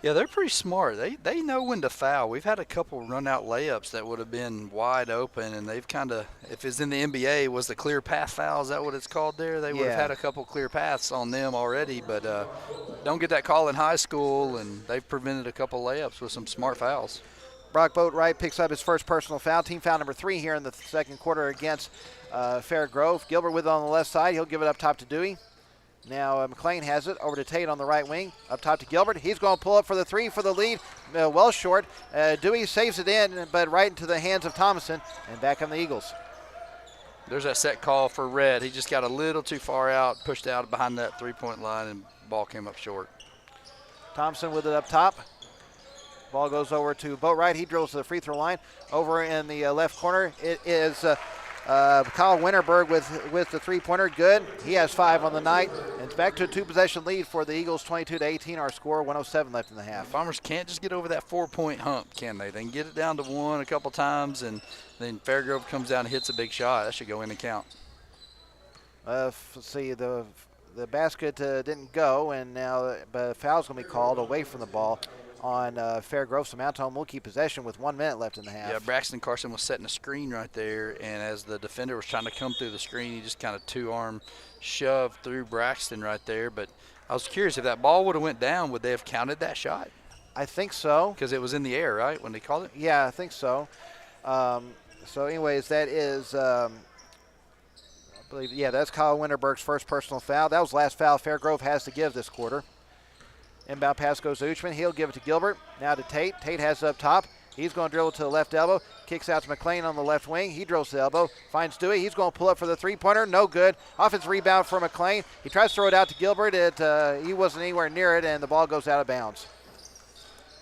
Yeah, they're pretty smart. They know when to foul. We've had a couple run-out layups that would have been wide open, and they've kind of, if it's in the NBA, was the clear path foul, is that what it's called there? They would have had a couple clear paths on them already, but don't get that call in high school, and they've prevented a couple layups with some smart fouls. Brock Boatwright picks up his first personal foul, team foul number 3 here in the second quarter against Fairgrove. Gilbert with it on the left side. He'll give it up top to Dewey. Now McLean has it over to Tate on the right wing. Up top to Gilbert. He's going to pull up for the 3 for the lead. Well short. Dewey saves it in, but right into the hands of Thomason, and back on the Eagles. There's that set call for Red. He just got a little too far out, pushed out behind that three-point line, and ball came up short. Thompson with it up top. Ball goes over to Boatwright. He drills to the free throw line. Over in the left corner, it is Kyle Winterberg with the three-pointer. Good. He has 5 on the night. And it's back to a 2-possession lead for the Eagles, 22-18. Our score, 1:07 left in the half. Bombers can't just get over that 4-point hump, can they? They can get it down to 1 a couple times, and then Fairgrove comes down and hits a big shot. That should go in and count. Let's see, the basket didn't go, and now but a foul's going to be called away from the ball on Fairgrove. So Mountain Home will keep possession with 1 minute left in the half. Yeah, Braxton Carson was setting a screen right there, and as the defender was trying to come through the screen, he just kind of 2-arm shoved through Braxton right there. But I was curious, if that ball would have went down, would they have counted that shot? I think so. Because it was in the air, right, when they called it? Yeah, I think so. So anyways, that is, I believe, yeah, that's Kyle Winterberg's first personal foul. That was the last foul Fairgrove has to give this quarter. Inbound pass goes to Uchman. He'll give it to Gilbert. Now to Tate. Tate has it up top. He's going to dribble to the left elbow. Kicks out to McLean on the left wing. He drills to the elbow. Finds Dewey. He's going to pull up for the three-pointer. No good. Offensive rebound for McLean. He tries to throw it out to Gilbert. He wasn't anywhere near it, and the ball goes out of bounds.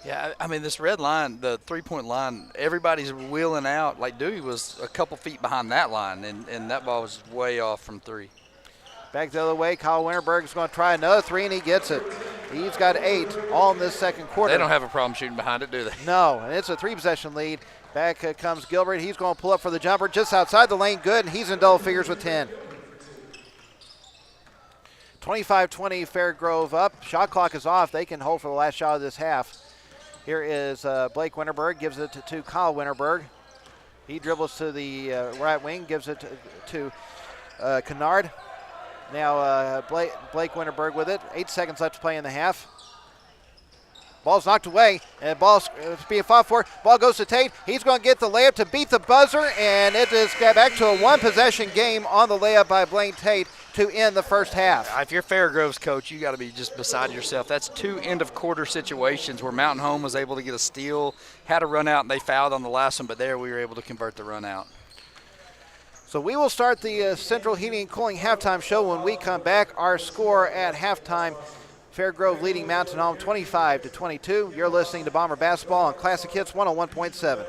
Yeah, I mean, this red line, the three-point line, everybody's wheeling out. Like Dewey was a couple feet behind that line, and that ball was way off from 3. Back the other way, Kyle Winterberg is going to try another 3, and he gets it. He's got 8 all in this second quarter. They don't have a problem shooting behind it, do they? No, and it's a 3-possession lead. Back comes Gilbert. He's going to pull up for the jumper just outside the lane. Good, and he's in double figures with 10. 25-20, Fairgrove up. Shot clock is off. They can hold for the last shot of this half. Here is Blake Winterberg. Gives it to Kyle Winterberg. He dribbles to the right wing. Gives it to Kennard. Now Blake Winterberg with it. 8 seconds left to play in the half. Ball's knocked away, and ball's being fought for. Ball goes to Tate. He's going to get the layup to beat the buzzer, and it is back to a 1-possession game on the layup by Blaine Tate to end the first half. If you're Fairgrove's coach, you got to be just beside yourself. That's 2 end-of-quarter situations where Mountain Home was able to get a steal, had a run out, and they fouled on the last one, but there we were able to convert the run out. So we will start the Central Heating and Cooling halftime show when we come back. Our score at halftime, Fairgrove leading Mountain Home 25-22. You're listening to Bomber Basketball on Classic Hits 101.7.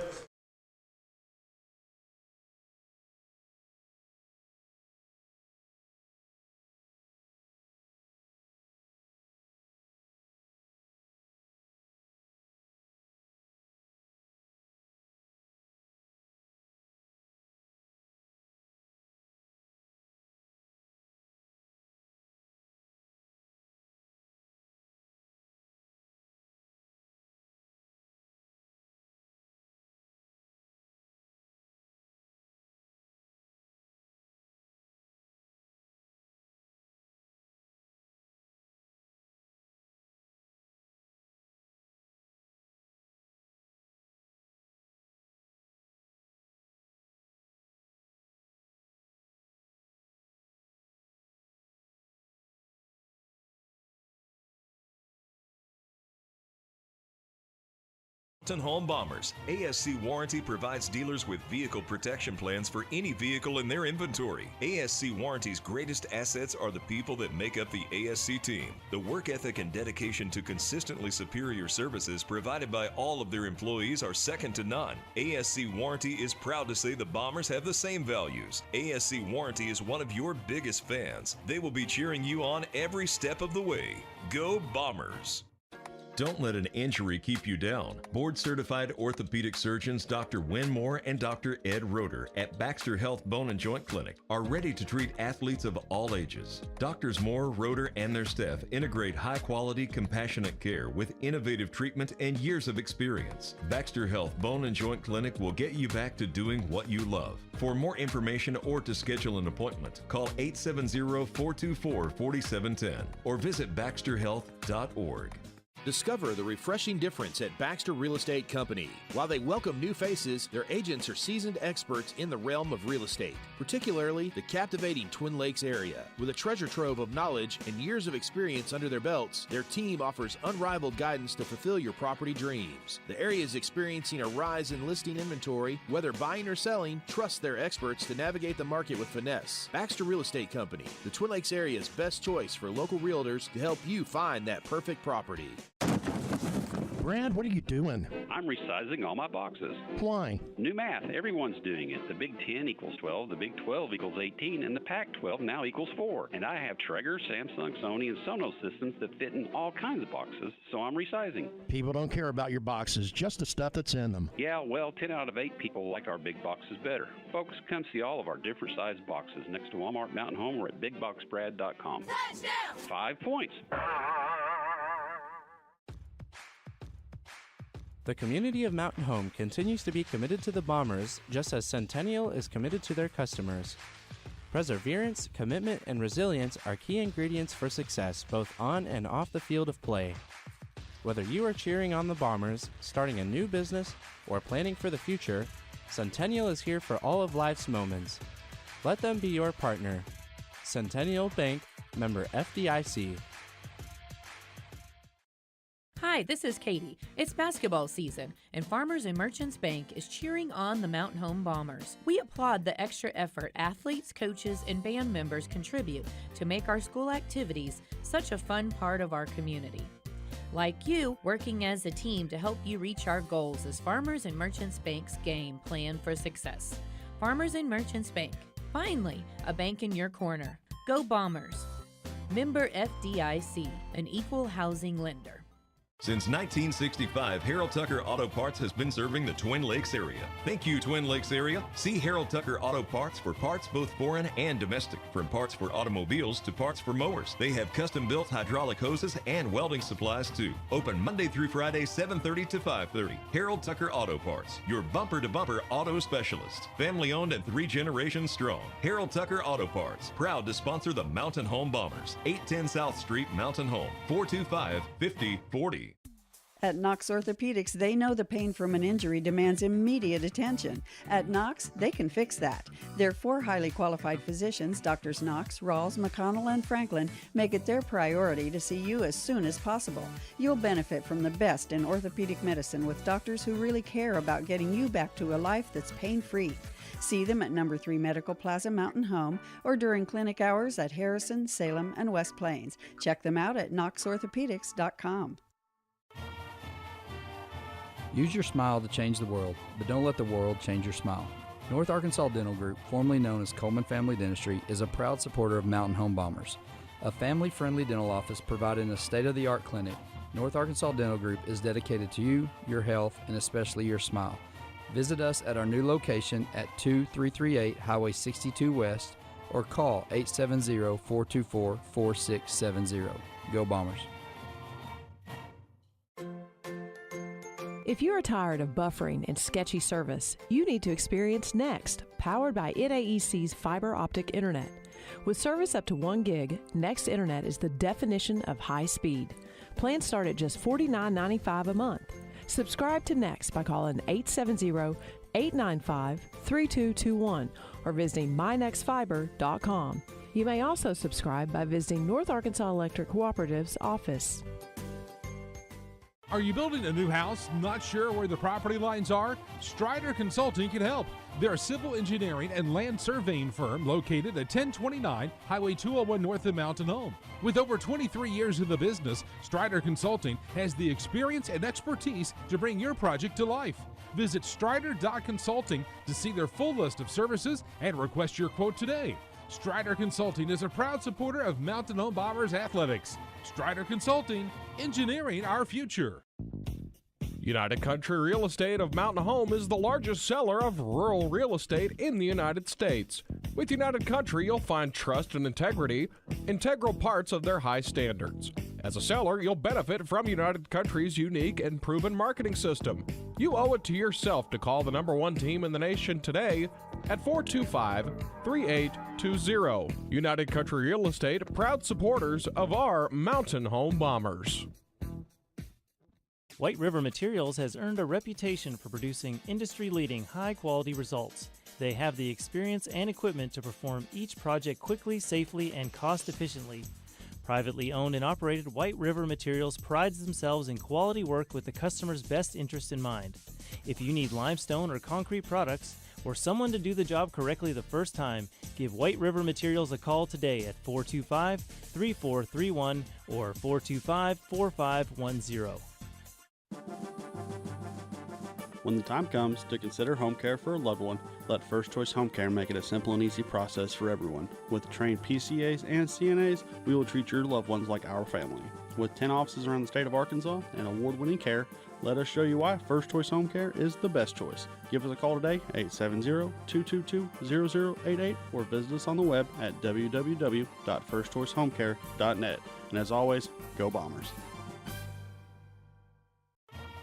Mountain Home Bombers. ASC Warranty provides dealers with vehicle protection plans for any vehicle in their inventory. ASC Warranty's greatest assets are the people that make up the ASC team. The work ethic and dedication to consistently superior services provided by all of their employees are second to none. ASC Warranty is proud to say the Bombers have the same values. ASC Warranty is one of your biggest fans. They will be cheering you on every step of the way. Go Bombers! Don't let an injury keep you down. Board-certified orthopedic surgeons Dr. Win Moore and Dr. Ed Roeder at Baxter Health Bone and Joint Clinic are ready to treat athletes of all ages. Doctors Moore, Roeder, and their staff integrate high-quality, compassionate care with innovative treatment and years of experience. Baxter Health Bone and Joint Clinic will get you back to doing what you love. For more information or to schedule an appointment, call 870-424-4710 or visit baxterhealth.org. Discover the refreshing difference at Baxter Real Estate Company. While they welcome new faces, their agents are seasoned experts in the realm of real estate, particularly the captivating Twin Lakes area. With a treasure trove of knowledge and years of experience under their belts, their team offers unrivaled guidance to fulfill your property dreams. The area is experiencing a rise in listing inventory. Whether buying or selling, trust their experts to navigate the market with finesse. Baxter Real Estate Company, the Twin Lakes area's best choice for local realtors to help you find that perfect property. Brad, what are you doing? I'm resizing all my boxes. Why? New math. Everyone's doing it. The Big 10 equals 12, the Big 12 equals 18, and the Pac-12 now equals 4. And I have Traeger, Samsung, Sony, and Sonos systems that fit in all kinds of boxes, so I'm resizing. People don't care about your boxes, just the stuff that's in them. Yeah, well, 10 out of 8 people like our big boxes better. Folks, come see all of our different sized boxes next to Walmart Mountain Home or at BigBoxBrad.com. Touchdown! 5 points. The community of Mountain Home continues to be committed to the Bombers, just as Centennial is committed to their customers. Perseverance, commitment, and resilience are key ingredients for success both on and off the field of play. Whether you are cheering on the Bombers, starting a new business, or planning for the future, Centennial is here for all of life's moments. Let them be your partner. Centennial Bank, member FDIC. Hi, this is Katie. It's basketball season, and Farmers and Merchants Bank is cheering on the Mountain Home Bombers. We applaud the extra effort athletes, coaches, and band members contribute to make our school activities such a fun part of our community. Like you, working as a team to help you reach our goals is Farmers and Merchants Bank's game plan for success. Farmers and Merchants Bank. Finally, a bank in your corner. Go Bombers. Member FDIC, an equal housing lender. Since 1965, Harold Tucker Auto Parts has been serving the Twin Lakes area. Thank you, Twin Lakes area. See Harold Tucker Auto Parts for parts both foreign and domestic. From parts for automobiles to parts for mowers. They have custom-built hydraulic hoses and welding supplies too. Open Monday through Friday, 7:30 to 5:30. Harold Tucker Auto Parts, your bumper-to-bumper auto specialist. Family-owned and 3 generations strong. Harold Tucker Auto Parts, proud to sponsor the Mountain Home Bombers. 810 South Street, Mountain Home, 425-5040. At Knox Orthopedics, they know the pain from an injury demands immediate attention. At Knox, they can fix that. Their 4 highly qualified physicians, Drs. Knox, Rawls, McConnell, and Franklin, make it their priority to see you as soon as possible. You'll benefit from the best in orthopedic medicine with doctors who really care about getting you back to a life that's pain-free. See them at No. 3 Medical Plaza Mountain Home or during clinic hours at Harrison, Salem, and West Plains. Check them out at knoxorthopedics.com. Use your smile to change the world, but don't let the world change your smile. North Arkansas Dental Group, formerly known as Coleman Family Dentistry, is a proud supporter of Mountain Home Bombers, a family-friendly dental office providing a state-of-the-art clinic. North Arkansas Dental Group is dedicated to you, your health, and especially your smile. Visit us at our new location at 2338 Highway 62 West or call 870-424-4670. Go Bombers. If you are tired of buffering and sketchy service, you need to experience Next, powered by NAEC's fiber optic internet. With service up to 1 gig, Next Internet is the definition of high speed. Plans start at just $49.95 a month. Subscribe to Next by calling 870-895-3221 or visiting mynextfiber.com. You may also subscribe by visiting North Arkansas Electric Cooperative's office. Are you building a new house, not sure where the property lines are? Strider Consulting can help. They're a civil engineering and land surveying firm located at 1029 Highway 201 north of Mountain Home. With over 23 years in the business, Strider Consulting has the experience and expertise to bring your project to life. Visit strider.consulting to see their full list of services and request your quote today. Strider Consulting is a proud supporter of Mountain Home Bombers athletics. Strider Consulting, engineering our future. United Country Real Estate of Mountain Home is the largest seller of rural real estate in the United States. With United Country, you'll find trust and integrity, integral parts of their high standards. As a seller, you'll benefit from United Country's unique and proven marketing system. You owe it to yourself to call the #1 team in the nation today at 425-3820. United Country Real Estate, proud supporters of our Mountain Home Bombers. White River Materials has earned a reputation for producing industry-leading high-quality results. They have the experience and equipment to perform each project quickly, safely, and cost-efficiently. Privately owned and operated, White River Materials prides themselves in quality work with the customer's best interest in mind. If you need limestone or concrete products, or someone to do the job correctly the first time, give White River Materials a call today at 425-3431 or 425-4510. When the time comes to consider home care for a loved one, let First Choice Home Care make it a simple and easy process for everyone. With trained PCAs and CNAs, we will treat your loved ones like our family. With 10 offices around the state of Arkansas and award-winning care, let us show you why First Choice Home Care is the best choice. Give us a call today, 870-222-0088, or visit us on the web at www.firstchoicehomecare.net. And as always, go Bombers.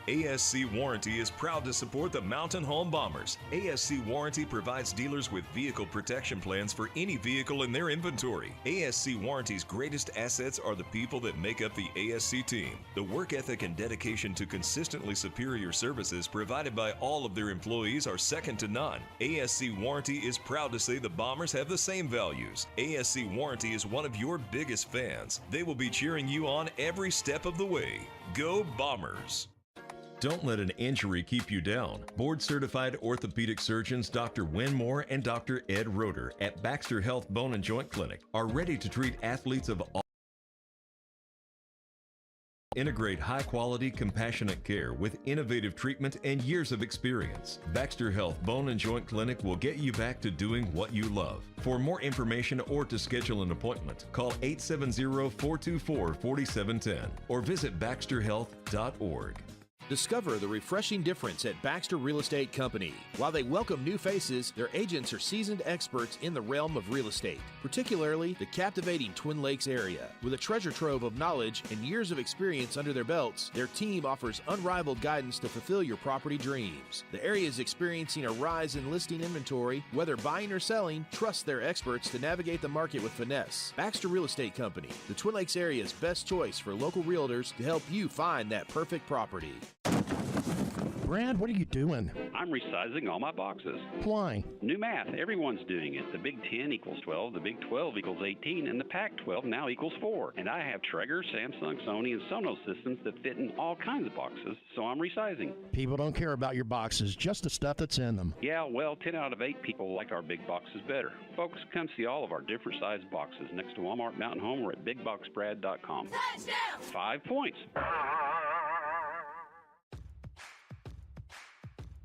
ASC Warranty is proud to support the Mountain Home Bombers. ASC Warranty provides dealers with vehicle protection plans for any vehicle in their inventory. ASC Warranty's greatest assets are the people that make up the ASC team. The work ethic and dedication to consistently superior services provided by all of their employees are second to none. ASC Warranty is proud to say the Bombers have the same values. ASC Warranty is one of your biggest fans. They will be cheering you on every step of the way. Go Bombers! Don't let an injury keep you down. Board-certified orthopedic surgeons Dr. Winmore and Dr. Ed Roeder at Baxter Health Bone and Joint Clinic are ready to treat athletes of all. Integrate high-quality, compassionate care with innovative treatment and years of experience. Baxter Health Bone and Joint Clinic will get you back to doing what you love. For more information or to schedule an appointment, call 870-424-4710 or visit baxterhealth.org. Discover the refreshing difference at Baxter Real Estate Company. While they welcome new faces, their agents are seasoned experts in the realm of real estate, particularly the captivating Twin Lakes area. With a treasure trove of knowledge and years of experience under their belts, their team offers unrivaled guidance to fulfill your property dreams. The area is experiencing a rise in listing inventory. Whether buying or selling, trust their experts to navigate the market with finesse. Baxter Real Estate Company, the Twin Lakes area's best choice for local realtors to help you find that perfect property. Brad, what are you doing? I'm resizing all my boxes. Why? New math. Everyone's doing it. The Big 10 equals 12, the Big 12 equals 18, and the Pac-12 now equals 4. And I have Traeger, Samsung, Sony, and Sonos systems that fit in all kinds of boxes, so I'm resizing. People don't care about your boxes, just the stuff that's in them. Yeah, well, 10 out of 8 people like our big boxes better. Folks, come see all of our different size boxes next to Walmart Mountain Home or at BigBoxBrad.com. Touchdown! 5 points.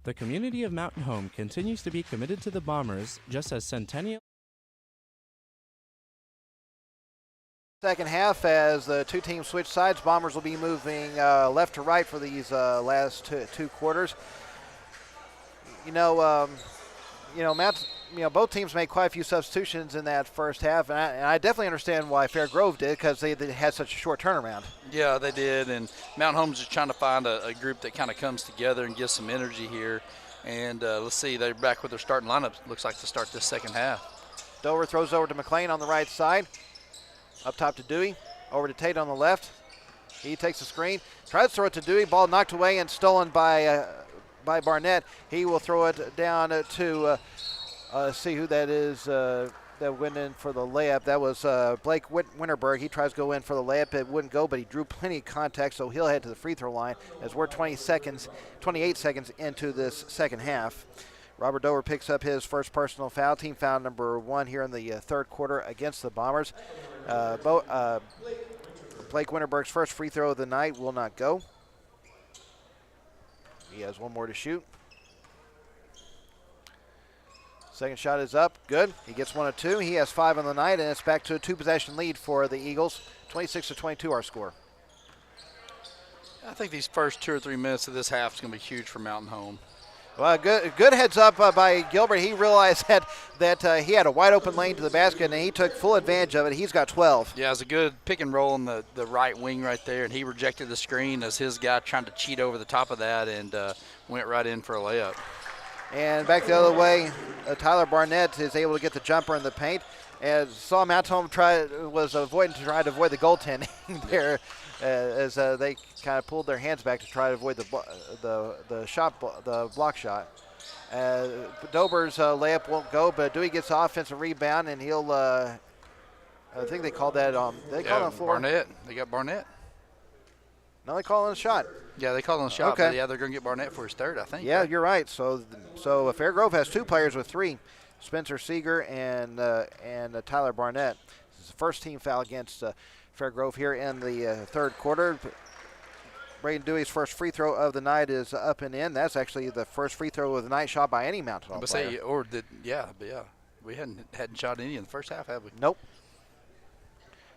The community of Mountain Home continues to be committed to the Bombers, just as Centennial. Second half, as the two teams switch sides, Bombers will be moving left to right for these last two quarters. Both teams made quite a few substitutions in that first half, and I definitely understand why Fair Grove did, because they had such a short turnaround. Yeah, they did, and Mountain Home's just trying to find a group that kind of comes together and gives some energy here. And let's see, they're back with their starting lineup, looks like, to start this second half. Dover throws over to McLean on the right side. Up top to Dewey, over to Tate on the left. He takes the screen, tries to throw it to Dewey, ball knocked away and stolen by Barnett. He will throw it down to see who that is that went in for the layup. That was Blake Winterberg. He tries to go in for the layup. It wouldn't go, but he drew plenty of contact, so he'll head to the free throw line as we're 28 seconds into this second half. Robert Dover picks up his first personal foul, team foul number 1 here in the third quarter against the Bombers. Blake Winterberg's first free throw of the night will not go. He has one more to shoot. Second shot is up, good. He gets 1 of 2. He has 5 on the night, and it's back to a 2-possession lead for the Eagles. 26-22 our score. I think these first 2 or 3 minutes of this half is going to be huge for Mountain Home. Well, good heads up by Gilbert. He realized that he had a wide open lane to the basket, and he took full advantage of it. He's got 12. Yeah, it was a good pick and roll on the right wing right there, and he rejected the screen as his guy trying to cheat over the top of that and went right in for a layup. And back the other way, Tyler Barnett is able to get the jumper in the paint. As saw Mountain Home try to avoid the goaltending there, as they kind of pulled their hands back to try to avoid the block shot. Dober's layup won't go, but Dewey gets the offensive rebound, and he'll. I think they called that. Called it on the floor. Barnett. They got Barnett. No, they call it a shot. Yeah, they called on a shot. Okay. But yeah, they're going to get Barnett for his third, I think. Yeah, you're right. So Fair Grove has 2 players with 3, Spencer Seeger and Tyler Barnett. This is the first team foul against Fair Grove here in the third quarter. Braden Dewey's first free throw of the night is up and in. That's actually the first free throw of the night shot by any Mountain Home player. We hadn't shot any in the first half, have we? Nope.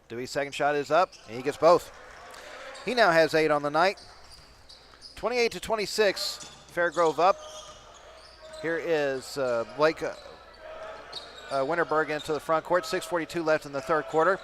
Dewey's second shot is up, and he gets both. He now has 8 on the night. 28-26, Fair Grove up. Here is Blake Winterberg into the front court. 6:42 left in the third quarter.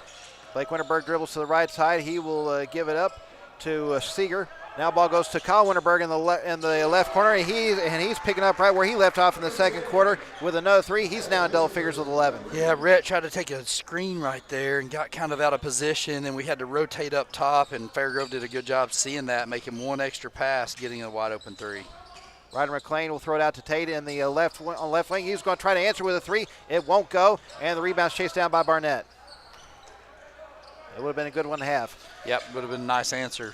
Blake Winterberg dribbles to the right side. He will give it up to Seeger. Now ball goes to Kyle Winterberg in the left corner. He's picking up right where he left off in the second quarter with another 3. He's now in double figures with 11. Yeah, Rhett tried to take a screen right there and got kind of out of position, and we had to rotate up top, and Fairgrove did a good job seeing that, making one extra pass, getting a wide open 3. Ryder McLean will throw it out to Tate in the left wing. He's going to try to answer with a 3. It won't go, and the rebound's chased down by Barnett. It would have been a good 1.5. Yep, would have been a nice answer.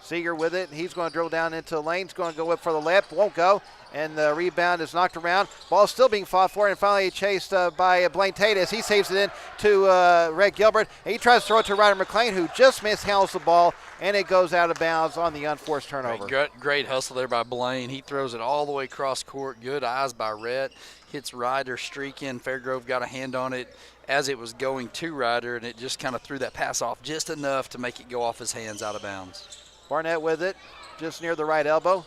Seeger with it. He's going to drill down into the lane. He's going to go up for the layup. Won't go. And the rebound is knocked around. Ball still being fought for, and finally chased by Blaine Tate as he saves it in to Red Gilbert. And he tries to throw it to Ryder McLean, who just mishandles the ball, and it goes out of bounds on the unforced turnover. Great hustle there by Blaine. He throws it all the way across court. Good eyes by Rhett. Hits Ryder streaking. Fairgrove got a hand on it as it was going to Ryder, and it just kind of threw that pass off just enough to make it go off his hands out of bounds. Barnett with it. just near the right elbow.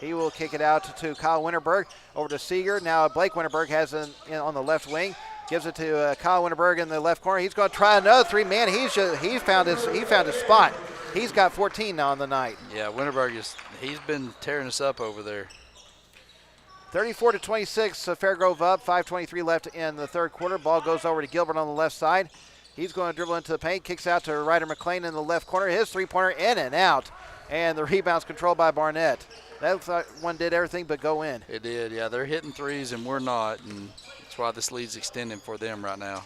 He will kick it out to Kyle Winterberg, over to Seeger. Now Blake Winterberg has it on the left wing. Gives it to Kyle Winterberg in the left corner. He's going to try another three. Man, he found his spot. He's got 14 now on the night. Yeah, Winterberg he's been tearing us up over there. 34-26, Fairgrove up. 5:23 left in the third quarter. Ball goes over to Gilbert on the left side. He's going to dribble into the paint. Kicks out to Ryder McLean in the left corner. His three-pointer in and out. And the rebound's controlled by Barnett. That one did everything but go in. It did, yeah. They're hitting threes and we're not, and that's why this lead's extending for them right now,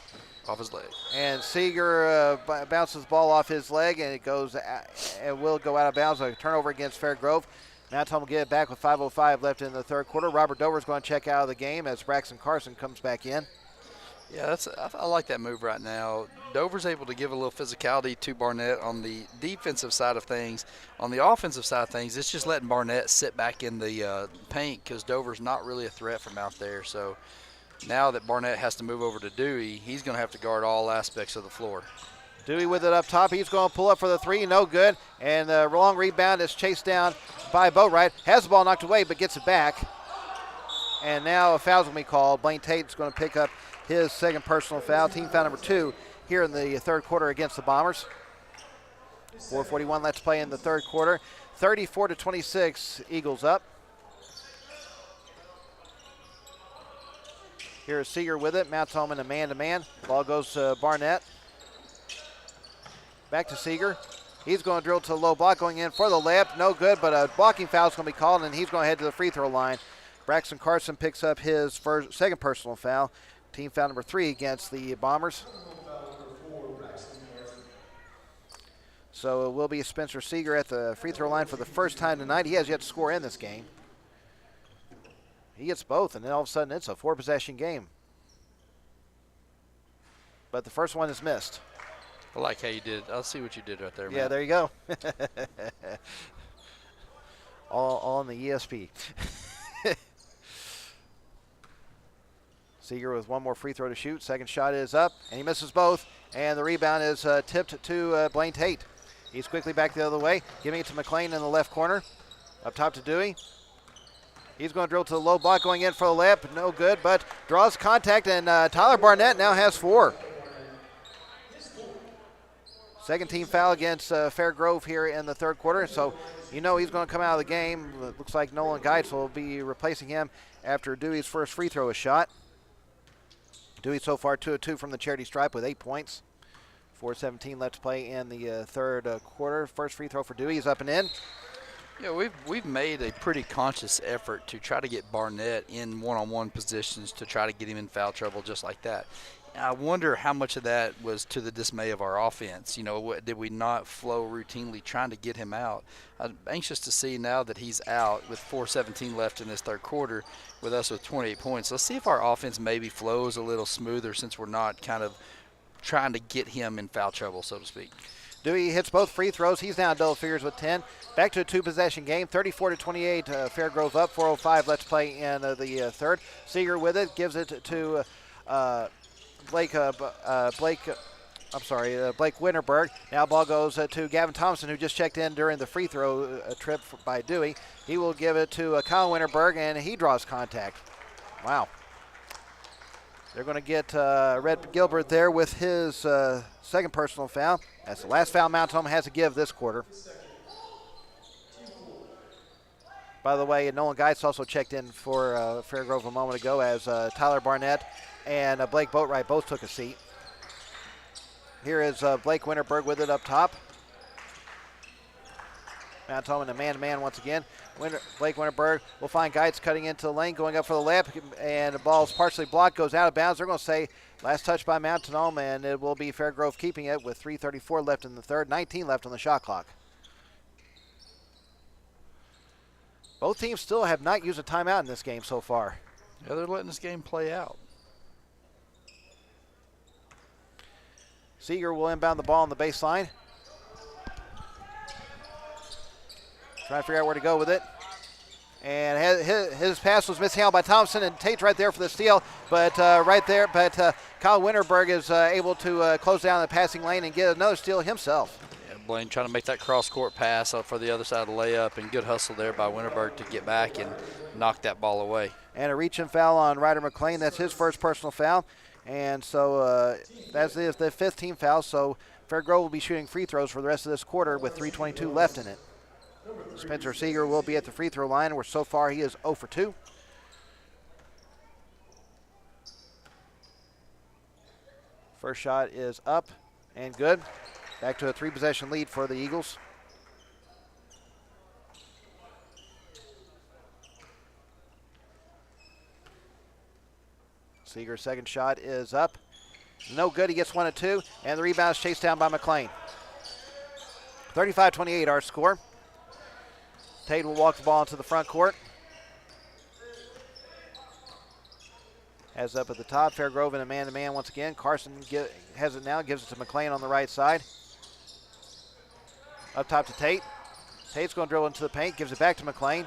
off his leg. And Seeger bounces the ball off his leg, and it will go out of bounds. A turnover against Fairgrove. Mount Home will get it back with 5:05 left in the third quarter. Robert Dover's going to check out of the game as Braxton Carson comes back in. Yeah, I like that move right now. Dover's able to give a little physicality to Barnett on the defensive side of things. On the offensive side of things, it's just letting Barnett sit back in the paint because Dover's not really a threat from out there. So now that Barnett has to move over to Dewey, he's going to have to guard all aspects of the floor. Dewey with it up top. He's going to pull up for the three. No good. And the long rebound is chased down by Boatwright. Has the ball knocked away but gets it back. And now a foul's going to be called. Blaine Tate's going to pick up his second personal foul. Team foul number 2 here in the third quarter against the Bombers. 4:41 left to play in the third quarter. 34-26, Eagles up. Here's Seeger with it. Mount Home in a man-to-man. Ball goes to Barnett. Back to Seeger. He's going to drill to the low block, going in for the layup. No good, but a blocking foul is going to be called, and he's going to head to the free throw line. Braxton Carson picks up his second personal foul. Team foul number 3 against the Bombers. So it will be Spencer Seeger at the free throw line for the first time tonight. He has yet to score in this game. He gets both, and then all of a sudden it's a 4-possession game. But the first one is missed. I like how you did. I'll see what you did right there, man. Yeah, there you go. all on the ESP. Seeger with one more free throw to shoot. Second shot is up, and he misses both. And the rebound is tipped to Blaine Tate. He's quickly back the other way, giving it to McLean in the left corner. Up top to Dewey. He's going to drill to the low block, going in for the layup. No good, but draws contact, and Tyler Barnett now has 4. Second team foul against Fairgrove here in the third quarter, so you know he's going to come out of the game. It looks like Nolan Geitz will be replacing him after Dewey's first free throw is shot. Dewey so far 2 of 2 from the charity stripe with 8 points. 4:17 left to play in the third quarter. First free throw for Dewey is up and in. Yeah, we've made a pretty conscious effort to try to get Barnett in one-on-one positions to try to get him in foul trouble just like that. I wonder how much of that was to the dismay of our offense. You know, did we not flow routinely trying to get him out? I'm anxious to see now that he's out with 4:17 left in this third quarter with us with 28 points. Let's see if our offense maybe flows a little smoother since we're not kind of trying to get him in foul trouble, so to speak. Dewey hits both free throws. He's now in double figures with 10. Back to a 2-possession game. 34-28. Fairgrove up. 4:05 left to play in the third. Seeger with it. Gives it to Blake Winterberg. Now ball goes to Gavin Thompson, who just checked in during the free throw trip by Dewey. He will give it to Kyle Winterberg, and he draws contact. Wow. They're going to get Red Gilbert there with his second personal foul. That's the last foul Mount Home has to give this quarter. By the way, Nolan Geitz also checked in for Fairgrove a moment ago as Tyler Barnett and Blake Boatwright both took a seat. Here is Blake Winterberg with it up top. Mount Home in a man-to-man once again. Blake Winterberg will find Geitz cutting into the lane, going up for the layup, and the ball is partially blocked, goes out of bounds. They're going to say last touch by Mountain Home, and it will be Fairgrove keeping it with 3:34 left in the third, 19 left on the shot clock. Both teams still have not used a timeout in this game so far. Yeah, they're letting this game play out. Seeger will inbound the ball on the baseline. Trying to figure out where to go with it. And his pass was mishandled by Thompson, and Tate's right there for the steal. But Kyle Winterberg is able to close down the passing lane and get another steal himself. Yeah, Blaine trying to make that cross-court pass up for the other side of the layup, and good hustle there by Winterberg to get back and knock that ball away. And a reach and foul on Ryder McLean. That's his first personal foul. And so that's the fifth team foul. So Fair Grove will be shooting free throws for the rest of this quarter with 3:22 left in it. Spencer Seeger will be at the free throw line, where so far he is 0 for 2. First shot is up and good. Back to a 3-possession lead for the Eagles. Seeger's second shot is up. No good. He gets 1 of 2, and the rebound is chased down by McLean. 35-28 our score. Tate will walk the ball into the front court. Has up at the top. Fairgrove in a man-to-man once again. Carson has it now, gives it to McLean on the right side. Up top to Tate. Tate's going to dribble into the paint, gives it back to McLean.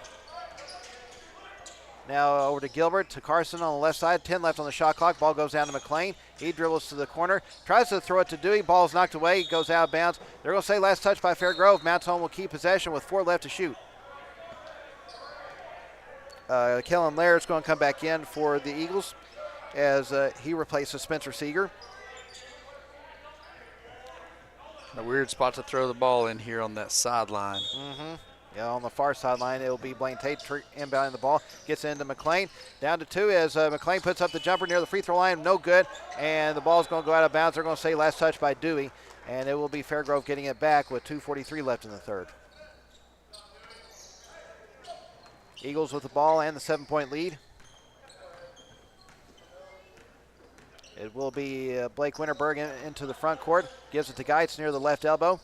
Now over to Gilbert, to Carson on the left side. 10 left on the shot clock. Ball goes down to McLean. He dribbles to the corner. Tries to throw it to Dewey. Ball's knocked away. He goes out of bounds. They're going to say last touch by Fairgrove. Mount Home will keep possession with 4 left to shoot. Kellen Laird's going to come back in for the Eagles as he replaces Spencer Seeger. A weird spot to throw the ball in here on that sideline. Yeah, on the far sideline, it will be Blaine Tate inbounding the ball. Gets into McLean. Down to 2 as McLean puts up the jumper near the free throw line. No good. And the ball's going to go out of bounds. They're going to say last touch by Dewey. And it will be Fairgrove getting it back with 2:43 left in the third. Eagles with the ball and the 7-point lead. It will be Blake Winterberg into the front court. Gives it to Geitz near the left elbow.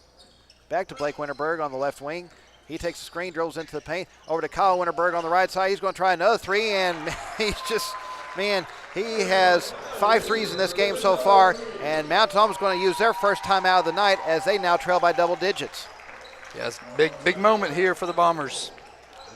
Back to Blake Winterberg on the left wing. He takes the screen, dribbles into the paint. Over to Kyle Winterberg on the right side. He's going to try another 3, and he's just, man, he has 5 threes in this game so far, and Mount Home's going to use their first timeout of the night as they now trail by double digits. Yeah, it's a big moment here for the Bombers.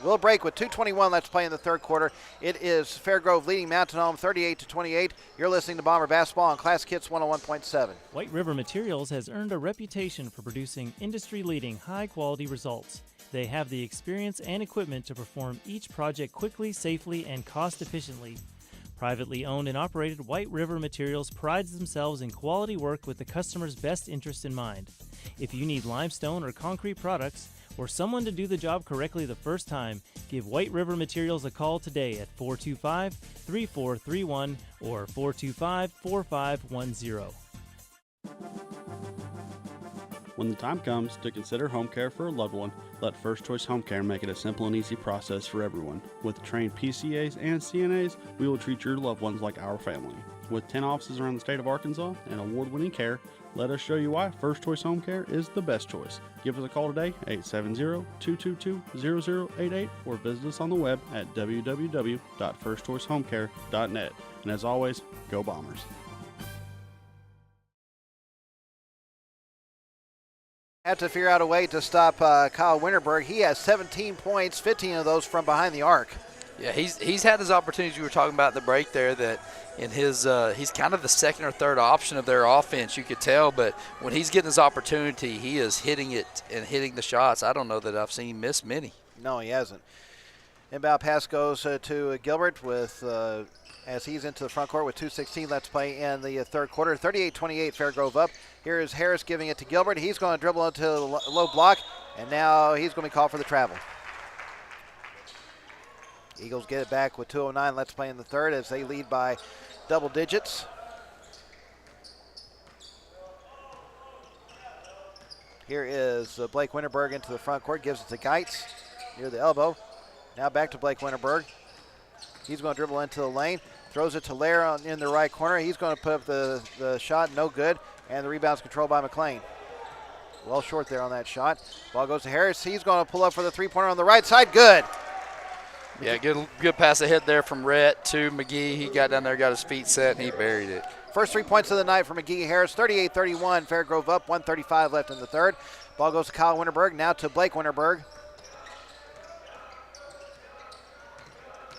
We'll break with 2:21 left to play in the third quarter. It is Fairgrove leading Mountain Home 38-28. You're listening to Bomber Basketball on Classic Hits 101.7. White River Materials has earned a reputation for producing industry-leading high-quality results. They have the experience and equipment to perform each project quickly, safely, and cost-efficiently. Privately owned and operated, White River Materials prides themselves in quality work with the customer's best interest in mind. If you need limestone or concrete products, or someone to do the job correctly the first time, give White River Materials a call today at 425-3431 or 425-4510. When the time comes to consider home care for a loved one, let First Choice Home Care make it a simple and easy process for everyone. With trained PCAs and CNAs, we will treat your loved ones like our family. With 10 offices around the state of Arkansas and award-winning care, let us show you why First Choice Home Care is the best choice. Give us a call today, 870-222-0088, or visit us on the web at www.firstchoicehomecare.net. And as always, go Bombers. Have to figure out a way to stop Kyle Winterberg. He has 17 points, 15 of those from behind the arc. Yeah, he's had his opportunities. You were talking about in the break there that in his he's kind of the second or third option of their offense, you could tell. But when he's getting his opportunity, he is hitting it and hitting the shots. I don't know that I've seen him miss many. No, he hasn't. Inbound pass goes to Gilbert with as he's into the front court with 2:16 left to play in the third quarter. 38-28, Fairgrove up. Here is Harris giving it to Gilbert. He's going to dribble into the low block, and now he's going to be called for the travel. Eagles get it back with 2:09 left to play in the third as they lead by double digits. Here is Blake Winterberg into the front court, gives it to Geitz near the elbow. Now back to Blake Winterberg. He's going to dribble into the lane, throws it to Lair in the right corner. He's going to put up the shot, no good, and the rebound's controlled by McLean. Well short there on that shot. Ball goes to Harris. He's going to pull up for the three-pointer on the right side. Good. Yeah, good pass ahead there from Rhett to McGee. He got down there, got his feet set, and he buried it. First 3 points of the night for McGee Harris. 38-31. Fairgrove up. 1:35 left in the third. Ball goes to Kyle Winterberg. Now to Blake Winterberg.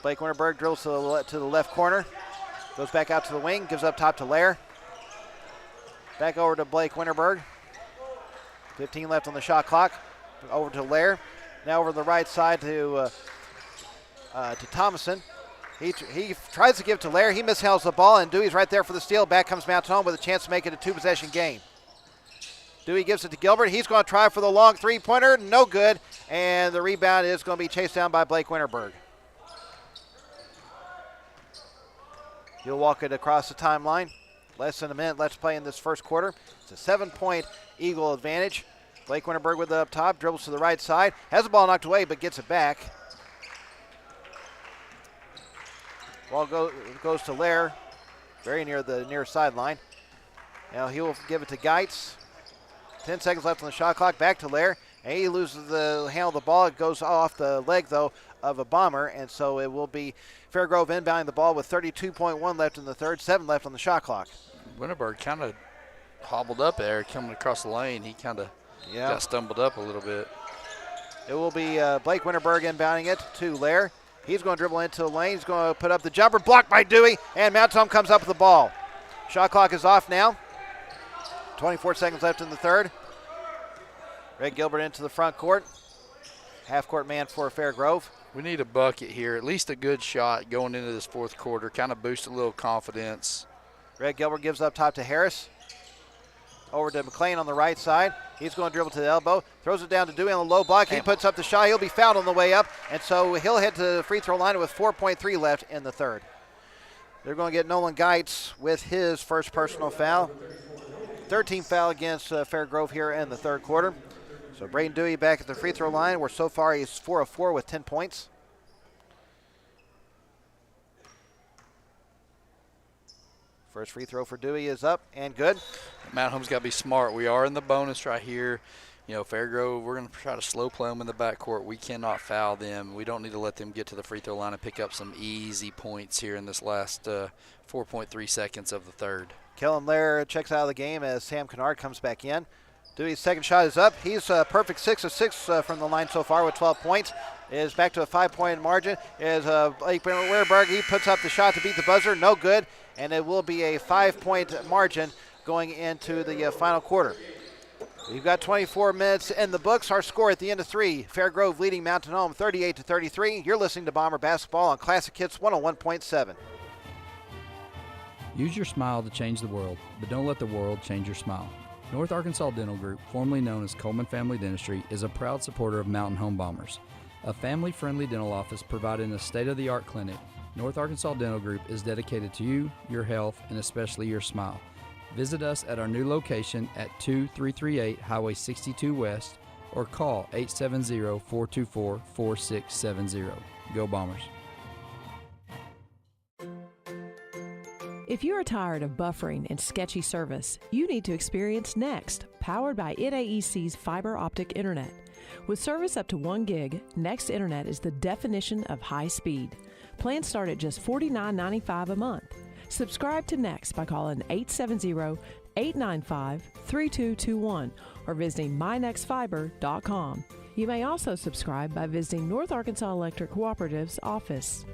Blake Winterberg drills to the left corner. Goes back out to the wing. Gives up top to Lair. Back over to Blake Winterberg. 15 left on the shot clock. Over to Lair. Now over to the right side to Thomason. He tries to give to Lair. He mishandles the ball, and Dewey's right there for the steal. Back comes Mountain Home with a chance to make it a two-possession game. Dewey gives it to Gilbert. He's going to try for the long three-pointer. No good. And the rebound is going to be chased down by Blake Winterberg. He'll walk it across the timeline. Less than a minute left to play in this first quarter. It's a 7-point Eagle advantage. Blake Winterberg with it up top. Dribbles to the right side. Has the ball knocked away, but gets it back. Ball goes to Lair. Very near the near sideline. Now he will give it to Geitz. 10 seconds left on the shot clock. Back to Lair. And he loses the handle of the ball. It goes off the leg, though, of a Bomber. And so it will be Fairgrove inbounding the ball with 32.1 left in the third, 7 left on the shot clock. Winterberg kind of hobbled up there coming across the lane. He kind of got stumbled up a little bit. It will be Blake Winterberg inbounding it to Lair. He's going to dribble into the lane. He's going to put up the jumper. Blocked by Dewey. And Mountain Home comes up with the ball. Shot clock is off now. 24 seconds left in the third. Red Gilbert into the front court. Half-court man for Fairgrove. We need a bucket here, at least a good shot going into this fourth quarter, kind of boost a little confidence. Red Gilbert gives up top to Harris. Over to McLean on the right side. He's going to dribble to the elbow. Throws it down to Dewey on the low block. He puts up the shot. He'll be fouled on the way up. And so he'll head to the free throw line with 4.3 left in the third. They're going to get Nolan Geitz with his first personal foul. 13th foul against Fairgrove here in the third quarter. So Braden Dewey back at the free throw line, where so far he's 4 of 4 with 10 points. First free throw for Dewey is up and good. Mountain Home's got to be smart. We are in the bonus right here. You know, Fairgrove, we're going to try to slow play them in the backcourt. We cannot foul them. We don't need to let them get to the free throw line and pick up some easy points here in this last 4.3 seconds of the third. Kellen Lair checks out of the game as Sam Kennard comes back in. Dewey's second shot is up. He's perfect 6 of 6 from the line so far with 12 points. Is back to a 5-point margin. Is Blake Winterberg. He puts up the shot to beat the buzzer. No good. And it will be a 5-point margin going into the final quarter. We've got 24 minutes in the books. Our score at the end of 3. Fairgrove leading Mountain Home 38-33. You're listening to Bomber Basketball on Classic Hits 101.7. Use your smile to change the world, but don't let the world change your smile. North Arkansas Dental Group, formerly known as Coleman Family Dentistry, is a proud supporter of Mountain Home Bombers. A family-friendly dental office providing a state-of-the-art clinic, North Arkansas Dental Group is dedicated to you, your health, and especially your smile. Visit us at our new location at 2338 Highway 62 West or call 870-424-4670. Go Bombers. If you are tired of buffering and sketchy service, you need to experience Next, powered by ITAEC's fiber optic internet. With service up to 1 gig, Next Internet is the definition of high speed. Plans start at just $49.95 a month. Subscribe to Next by calling 870-895-3221 or visiting mynextfiber.com. You may also subscribe by visiting North Arkansas Electric Cooperative's office.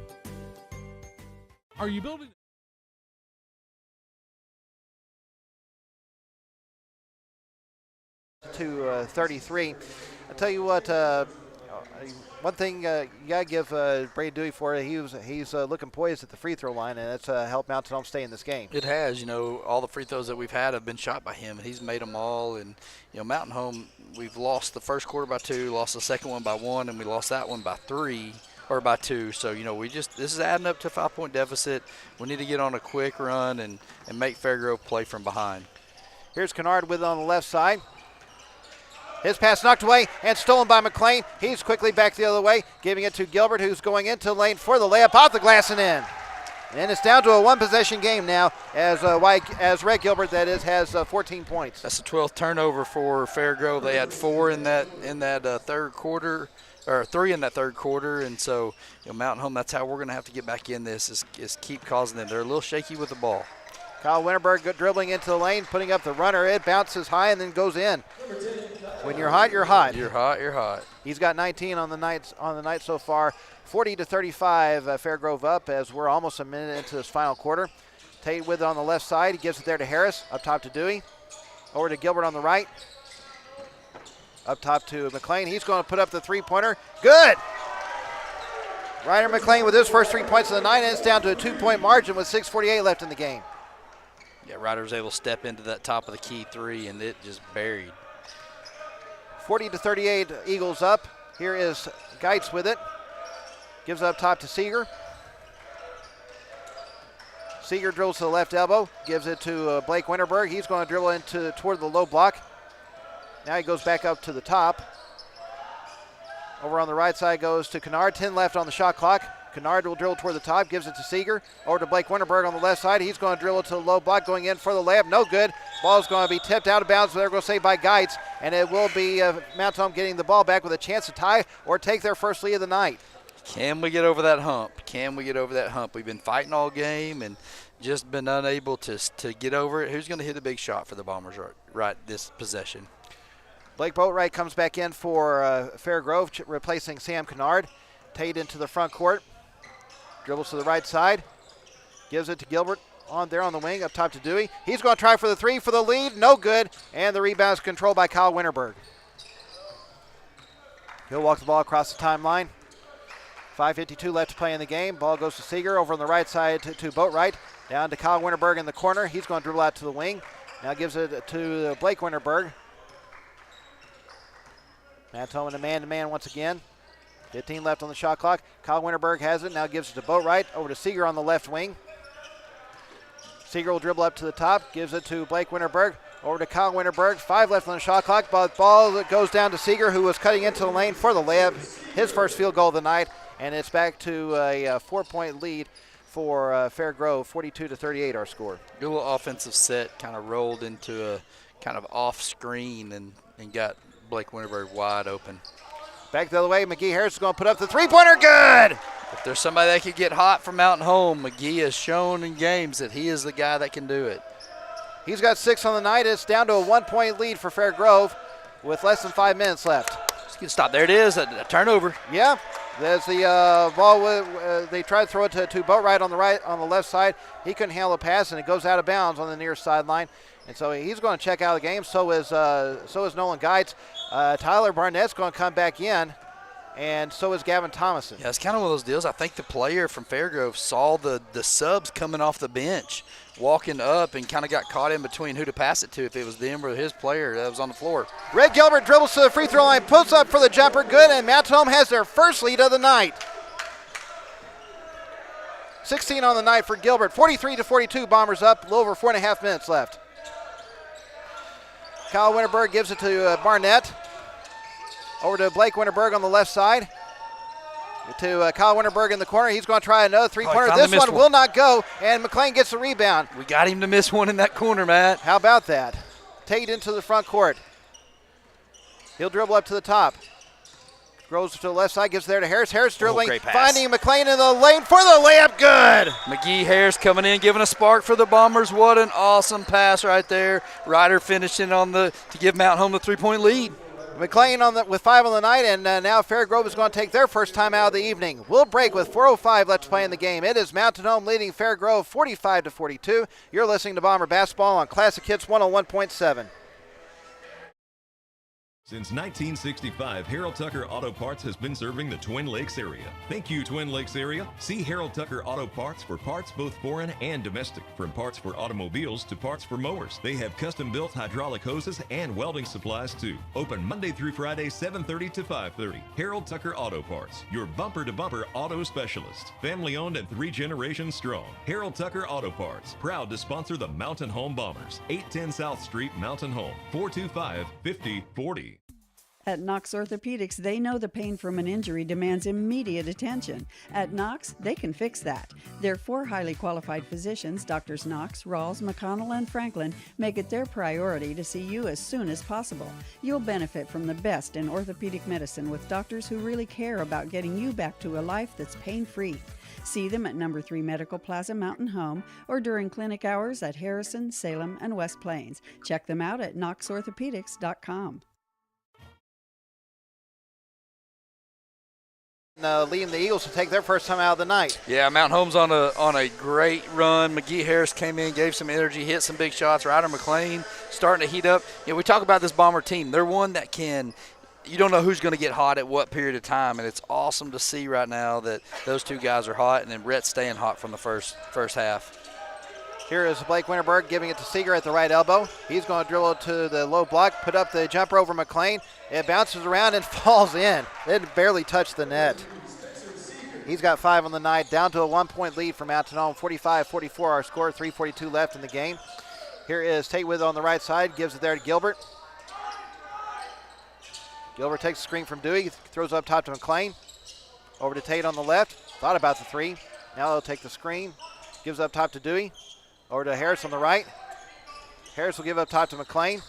Are you building? To 33. I'll tell you what, one thing you got to give Brady Dewey for it. He's looking poised at the free throw line, and that's helped Mountain Home stay in this game. It has. You know, all the free throws that we've had have been shot by him, and he's made them all. And, you know, Mountain Home, we've lost the first quarter by 2, lost the second one by 1, and we lost that one by 3 or by 2. So, you know, this is adding up to a 5-point deficit. We need to get on a quick run and make Fairgrove play from behind. Here's Kennard with it on the left side. His pass knocked away and stolen by McLean. He's quickly back the other way, giving it to Gilbert, who's going into the lane for the layup, off the glass and in. And it's down to a one-possession game now as Red Gilbert, that is, has 14 points. That's the 12th turnover for Fairgrove. They had 4 in that third quarter, or 3 in that third quarter, and so, you know, Mountain Home, that's how we're going to have to get back in this is keep causing them. They're a little shaky with the ball. Kyle Winterberg dribbling into the lane, putting up the runner. It bounces high and then goes in. When you're hot, you're hot. You're hot, you're hot. He's got 19 on the night so far. 40-35, Fairgrove up as we're almost a minute into this final quarter. Tate with it on the left side. He gives it there to Harris. Up top to Dewey. Over to Gilbert on the right. Up top to McLean. He's going to put up the three-pointer. Good! Ryder McLean with his first 3 points of the night, and it's down to a 2-point margin with 6:48 left in the game. Yeah, Ryder was able to step into that top of the key three, and it just buried. 40-38, Eagles up. Here is Geitz with it. Gives it up top to Seeger. Seeger drills to the left elbow. Gives it to Blake Winterberg. He's going to dribble toward the low block. Now he goes back up to the top. Over on the right side goes to Kennard. 10 left on the shot clock. Kennard will drill toward the top, gives it to Seeger. Over to Blake Winterberg on the left side. He's going to drill it to the low block, going in for the layup. No good. Ball is going to be tipped out of bounds, but they're going to say by Geitz. And it will be Mount Home getting the ball back with a chance to tie or take their first lead of the night. Can we get over that hump? Can we get over that hump? We've been fighting all game and just been unable to get over it. Who's going to hit a big shot for the Bombers right this possession? Blake Boatwright comes back in for Fairgrove, replacing Sam Kennard. Tate into the front court. Dribbles to the right side. Gives it to Gilbert on there on the wing, up top to Dewey. He's going to try for the three for the lead. No good. And the rebound is controlled by Kyle Winterberg. He'll walk the ball across the timeline. 5:52 left to play in the game. Ball goes to Seeger over on the right side to Boatwright. Down to Kyle Winterberg in the corner. He's going to dribble out to the wing. Now gives it to Blake Winterberg. Mount Home in a man-to-man once again. 15 left on the shot clock. Kyle Winterberg has it. Now gives it to Boatwright. Over to Seeger on the left wing. Seeger will dribble up to the top. Gives it to Blake Winterberg. Over to Kyle Winterberg. 5 left on the shot clock. But ball goes down to Seeger, who was cutting into the lane for the layup. His first field goal of the night. And it's back to a 4-point lead for Fairgrove. 42-38 our score. Good little offensive set. Kind of rolled into a kind of off screen and got Blake Winterberg wide open. Back the other way, McGee Harris is going to put up the three-pointer. Good! If there's somebody that could get hot from Mountain Home, McGee has shown in games that he is the guy that can do it. He's got 6 on the night. It's down to a 1-point lead for Fairgrove with less than 5 minutes left. Just get stopped. There it is, a turnover. Yeah, there's the ball. They tried to throw it to Boatwright on the left side. He couldn't handle the pass, and it goes out of bounds on the near sideline. And so he's going to check out of the game. So is Nolan Geitz. Tyler Barnett's going to come back in, and so is Gavin Thomason. Yeah, it's kind of one of those deals. I think the player from Fairgrove saw the subs coming off the bench, walking up, and kind of got caught in between who to pass it to, if it was them or his player that was on the floor. Red Gilbert dribbles to the free throw line, puts up for the jumper, good, and Mount Home has their first lead of the night. 16 on the night for Gilbert. 43-42, Bombers up, a little over 4.5 minutes left. Kyle Winterberg gives it to Barnett. Over to Blake Winterberg on the left side. To Kyle Winterberg in the corner. He's going to try another three-pointer. This one will not go, and McLean gets the rebound. We got him to miss one in that corner, Matt. How about that? Tate into the front court. He'll dribble up to the top. Goes to the left side, gives there to Harris. Harris dribbling, finding McLean in the lane for the layup. Good! McGee Harris coming in, giving a spark for the Bombers. What an awesome pass right there. Ryder finishing to give Mount Home the 3-point lead. McLean with 5 on the night, and now Fairgrove is going to take their first time out of the evening. We'll break with 4:05 left to play in the game. It is Mountain Home leading Fairgrove 45-42. You're listening to Bomber Basketball on Classic Hits 101.7. Since 1965, Harold Tucker Auto Parts has been serving the Twin Lakes area. Thank you, Twin Lakes area. See Harold Tucker Auto Parts for parts both foreign and domestic, from parts for automobiles to parts for mowers. They have custom-built hydraulic hoses and welding supplies too. Open Monday through Friday, 7:30 to 5:30. Harold Tucker Auto Parts, your bumper-to-bumper auto specialist. Family-owned and 3 generations strong. Harold Tucker Auto Parts, proud to sponsor the Mountain Home Bombers. 810 South Street, Mountain Home, 425-5040. At Knox Orthopedics, they know the pain from an injury demands immediate attention. At Knox, they can fix that. Their 4 highly qualified physicians, Drs. Knox, Rawls, McConnell, and Franklin, make it their priority to see you as soon as possible. You'll benefit from the best in orthopedic medicine with doctors who really care about getting you back to a life that's pain-free. See them at No. 3 Medical Plaza Mountain Home or during clinic hours at Harrison, Salem, and West Plains. Check them out at knoxorthopedics.com. Leading the Eagles to take their first time out of the night. Yeah, Mount Home's on a great run. McGee Harris came in, gave some energy, hit some big shots. Ryder McLean starting to heat up. We talk about this Bomber team. They're one that can you don't know who's going to get hot at what period of time, and it's awesome to see right now that those two guys are hot, and then Rhett's staying hot from the first half. Here is Blake Winterberg giving it to Seeger at the right elbow. He's going to drill it to the low block, put up the jumper over McLean. It bounces around and falls in. It barely touched the net. He's got 5 on the night, down to a 1-point lead for Mountain Home. 45-44 our score, 3:42 left in the game. Here is Tate with it on the right side, gives it there to Gilbert. Gilbert takes the screen from Dewey, throws up top to McLean. Over to Tate on the left, thought about the 3. Now he'll take the screen, gives up top to Dewey. Over to Harris on the right. Harris will give up top to McLean.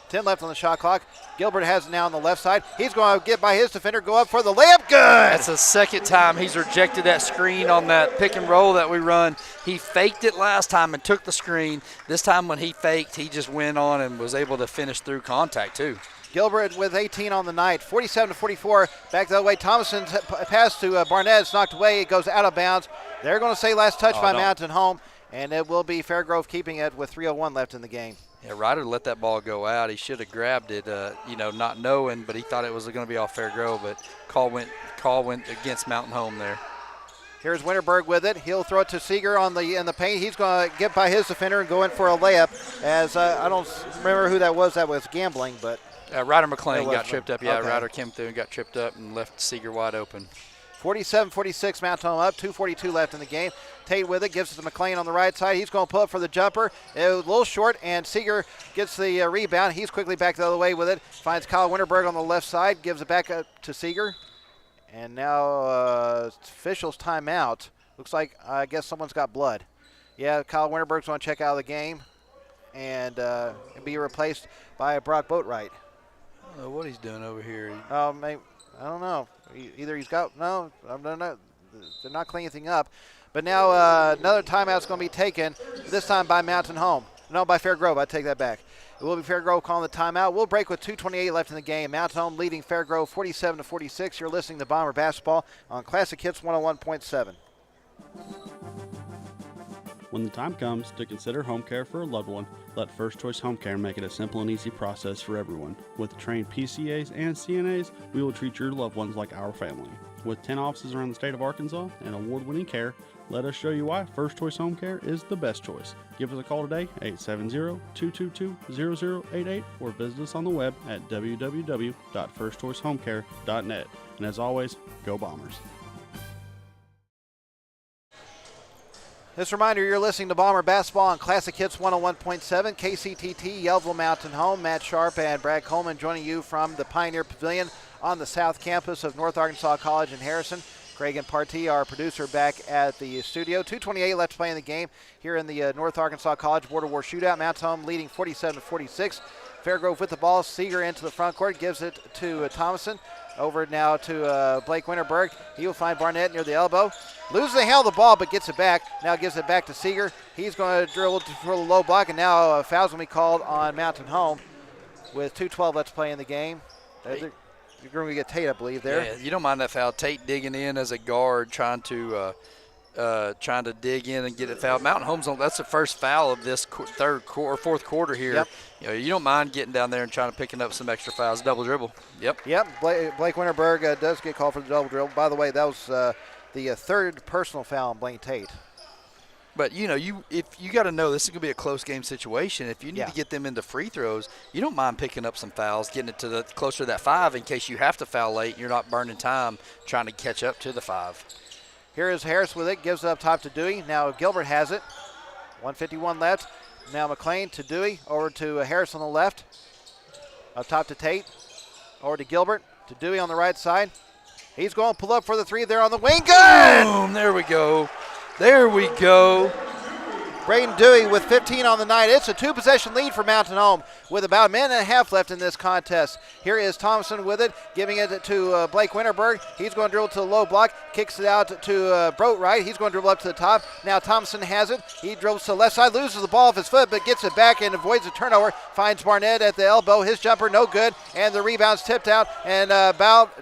10 left on the shot clock. Gilbert has it now on the left side. He's going to get by his defender, go up for the layup. Good! That's the second time he's rejected that screen on that pick and roll that we run. He faked it last time and took the screen. This time when he faked, he just went on and was able to finish through contact too. Gilbert with 18 on the night. 47-44. Back the other way. Thomason's pass to Barnett. It's knocked away. It goes out of bounds. They're going to say last touch by Mountain Home. And it will be Fairgrove keeping it with 3:01 left in the game. Yeah, Ryder let that ball go out. He should have grabbed it, not knowing, but he thought it was going to be off Fairgrove. But call went against Mountain Home there. Here's Winterberg with it. He'll throw it to Seeger in the paint. He's going to get by his defender and go in for a layup. As I don't remember who that was gambling, but Ryder McLean got tripped up. Yeah, okay. Ryder came through and got tripped up and left Seeger wide open. 47-46, Mountain Home up, 2:42 left in the game. Tate with it, gives it to McLean on the right side. He's going to pull up for the jumper. It was a little short, and Seeger gets the rebound. He's quickly back the other way with it. Finds Kyle Winterberg on the left side, gives it back up to Seeger. And now officials timeout. Looks like, I guess someone's got blood. Yeah, Kyle Winterberg's going to check out of the game and be replaced by Brock Boatwright. I don't know what he's doing over here. Maybe, I don't know. Either he's got, no, they're not cleaning anything up. But now another timeout's going to be taken, this time by Mountain Home. No, by Fairgrove. I take that back. It will be Fairgrove calling the timeout. We'll break with 2:28 left in the game. Mountain Home leading Fairgrove 47-46. You're listening to Bomber Basketball on Classic Hits 101.7. When the time comes to consider home care for a loved one, let First Choice Home Care make it a simple and easy process for everyone. With trained PCAs and CNAs, we will treat your loved ones like our family. With 10 offices around the state of Arkansas and award-winning care, let us show you why First Choice Home Care is the best choice. Give us a call today, 870-222-0088, or visit us on the web at www.firstchoicehomecare.net. And as always, go Bombers. Just a reminder, you're listening to Bomber Basketball on Classic Hits 101.7, KCTT, Yellville Mountain Home. Matt Sharp and Brad Coleman joining you from the Pioneer Pavilion on the south campus of North Arkansas College in Harrison. Craig and Partee, our producer, back at the studio. 2:28 left to play in the game here in the North Arkansas College Border War Shootout. Mountain Home leading 47-46. Fairgrove with the ball. Seeger into the front court, gives it to Thomason. Over now to Blake Winterberg. He will find Barnett near the elbow. Loses the handle of the ball, but gets it back. Now gives it back to Seeger. He's going to dribble for the low block, and now a foul's going to be called on Mountain Home with 2:12 left to play in the game. You're going to get Tate, I believe, there. Yeah, you don't mind that foul. Tate digging in as a guard, trying to dig in and get it fouled. Mountain Home's on. That's the first foul of this fourth quarter here. Yep. You don't mind getting down there and trying to picking up some extra fouls. Double dribble. Yep. Blake Winterberg does get called for the double dribble. By the way, that was the third personal foul on Blaine Tate. But if you got to know this is going to be a close game situation. If you need to get them into free throws, you don't mind picking up some fouls, getting it to closer to that 5 in case you have to foul late. And you're not burning time trying to catch up to the 5. Here is Harris with it, gives it up top to Dewey. Now Gilbert has it. 1:51 left. Now McLean to Dewey, over to Harris on the left. Up top to Tate. Over to Gilbert, to Dewey on the right side. He's going to pull up for the 3 there on the wing. Good! Boom, there we go. There we go. Braden Dewey with 15 on the night. It's a 2-possession lead for Mountain Home with about a minute and a half left in this contest. Here is Thompson with it, giving it to Blake Winterberg. He's going to dribble to the low block, kicks it out to Boatwright. He's going to dribble up to the top. Now Thompson has it. He dribbles to the left side, loses the ball off his foot, but gets it back and avoids a turnover. Finds Barnett at the elbow. His jumper no good, and the rebound's tipped out and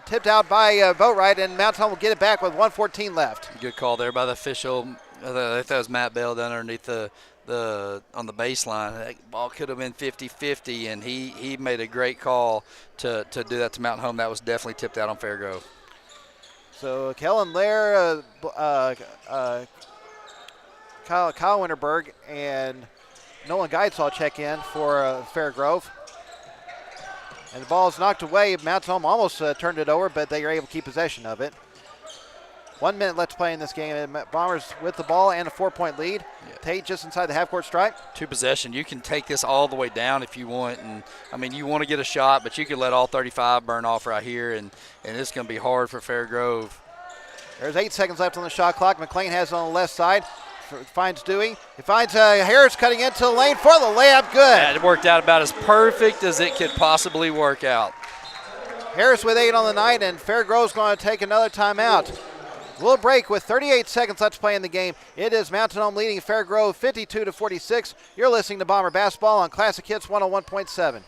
tipped out by Boatwright, and Mountain Home will get it back with 1:14 left. Good call there by the official. I thought it was Matt Bell down underneath the on the baseline. That ball could have been 50-50, and he made a great call to do that to Mountain Home. That was definitely tipped out on Fairgrove. So Kellen Lair, Kyle Winterberg, and Nolan Geitzel check in for Fairgrove. And the ball is knocked away. Mountain Home almost turned it over, but they are able to keep possession of it. 1 minute left to play in this game. Bombers with the ball and a 4-point lead. Yeah. Tate just inside the half-court stripe. 2 possession. You can take this all the way down if you want. And I mean, you want to get a shot, but you can let all 35 burn off right here, and it's going to be hard for Fairgrove. There's 8 seconds left on the shot clock. McLean has it on the left side. Finds Dewey. He finds Harris cutting into the lane for the layup. Good. Yeah, it worked out about as perfect as it could possibly work out. Harris with 8 on the night, and Fairgrove's going to take another timeout. We'll break with 38 seconds left to play in the game. It is Mountain Home leading Fairgrove 52-46. You're listening to Bomber Basketball on Classic Hits 101.7.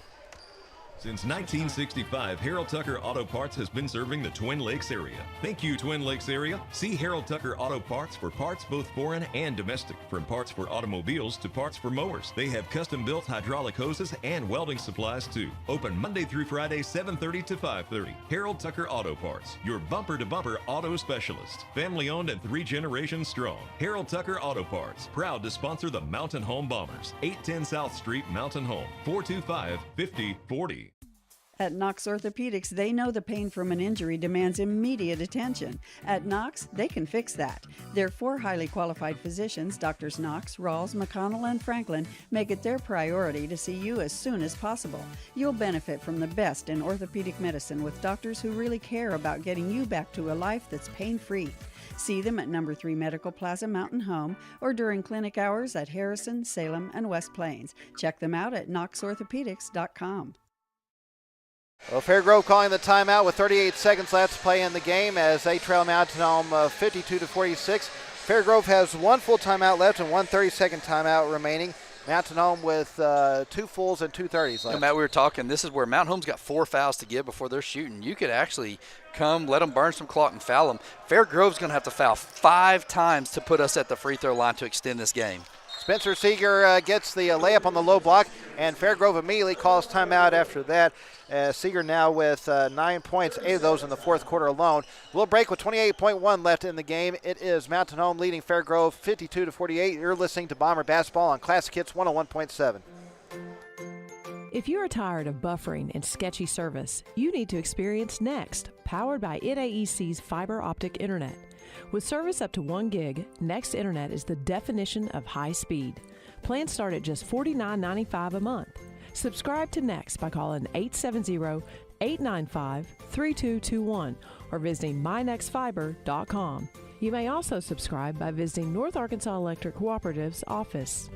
Since 1965, Harold Tucker Auto Parts has been serving the Twin Lakes area. Thank you, Twin Lakes area. See Harold Tucker Auto Parts for parts both foreign and domestic. From parts for automobiles to parts for mowers. They have custom-built hydraulic hoses and welding supplies too. Open Monday through Friday, 7:30 to 5:30. Harold Tucker Auto Parts, your bumper-to-bumper auto specialist. Family-owned and 3 generations strong. Harold Tucker Auto Parts, proud to sponsor the Mountain Home Bombers. 810 South Street, Mountain Home, 425-5040. At Knox Orthopedics, they know the pain from an injury demands immediate attention. At Knox, they can fix that. Their 4 highly qualified physicians, Drs. Knox, Rawls, McConnell, and Franklin, make it their priority to see you as soon as possible. You'll benefit from the best in orthopedic medicine with doctors who really care about getting you back to a life that's pain-free. See them at No. 3 Medical Plaza Mountain Home or during clinic hours at Harrison, Salem, and West Plains. Check them out at knoxorthopedics.com. Well, Fairgrove calling the timeout with 38 seconds left to play in the game as they trail Mountain Home 52-46. Fairgrove has 1 full timeout left and 1 30-second timeout remaining. Mountain Home with 2 fulls and 2 30s left. Matt, we were talking, this is where Mountain Home's got 4 fouls to give before they're shooting. You could actually come, let them burn some clock and foul them. Fairgrove's going to have to foul 5 times to put us at the free throw line to extend this game. Spencer Seeger gets the layup on the low block, and Fairgrove immediately calls timeout after that. Seeger now with 9 points, 8 of those in the fourth quarter alone. We'll break with 28.1 left in the game. It is Mountain Home leading Fairgrove 52-48. You're listening to Bomber Basketball on Classic Hits 101.7. If you are tired of buffering and sketchy service, you need to experience Next, powered by IDAEC's fiber optic internet. With service up to 1 gig, Next Internet is the definition of high speed. Plans start at just $49.95 a month. Subscribe to Next by calling 870-895-3221 or visiting mynextfiber.com. You may also subscribe by visiting North Arkansas Electric Cooperative's office.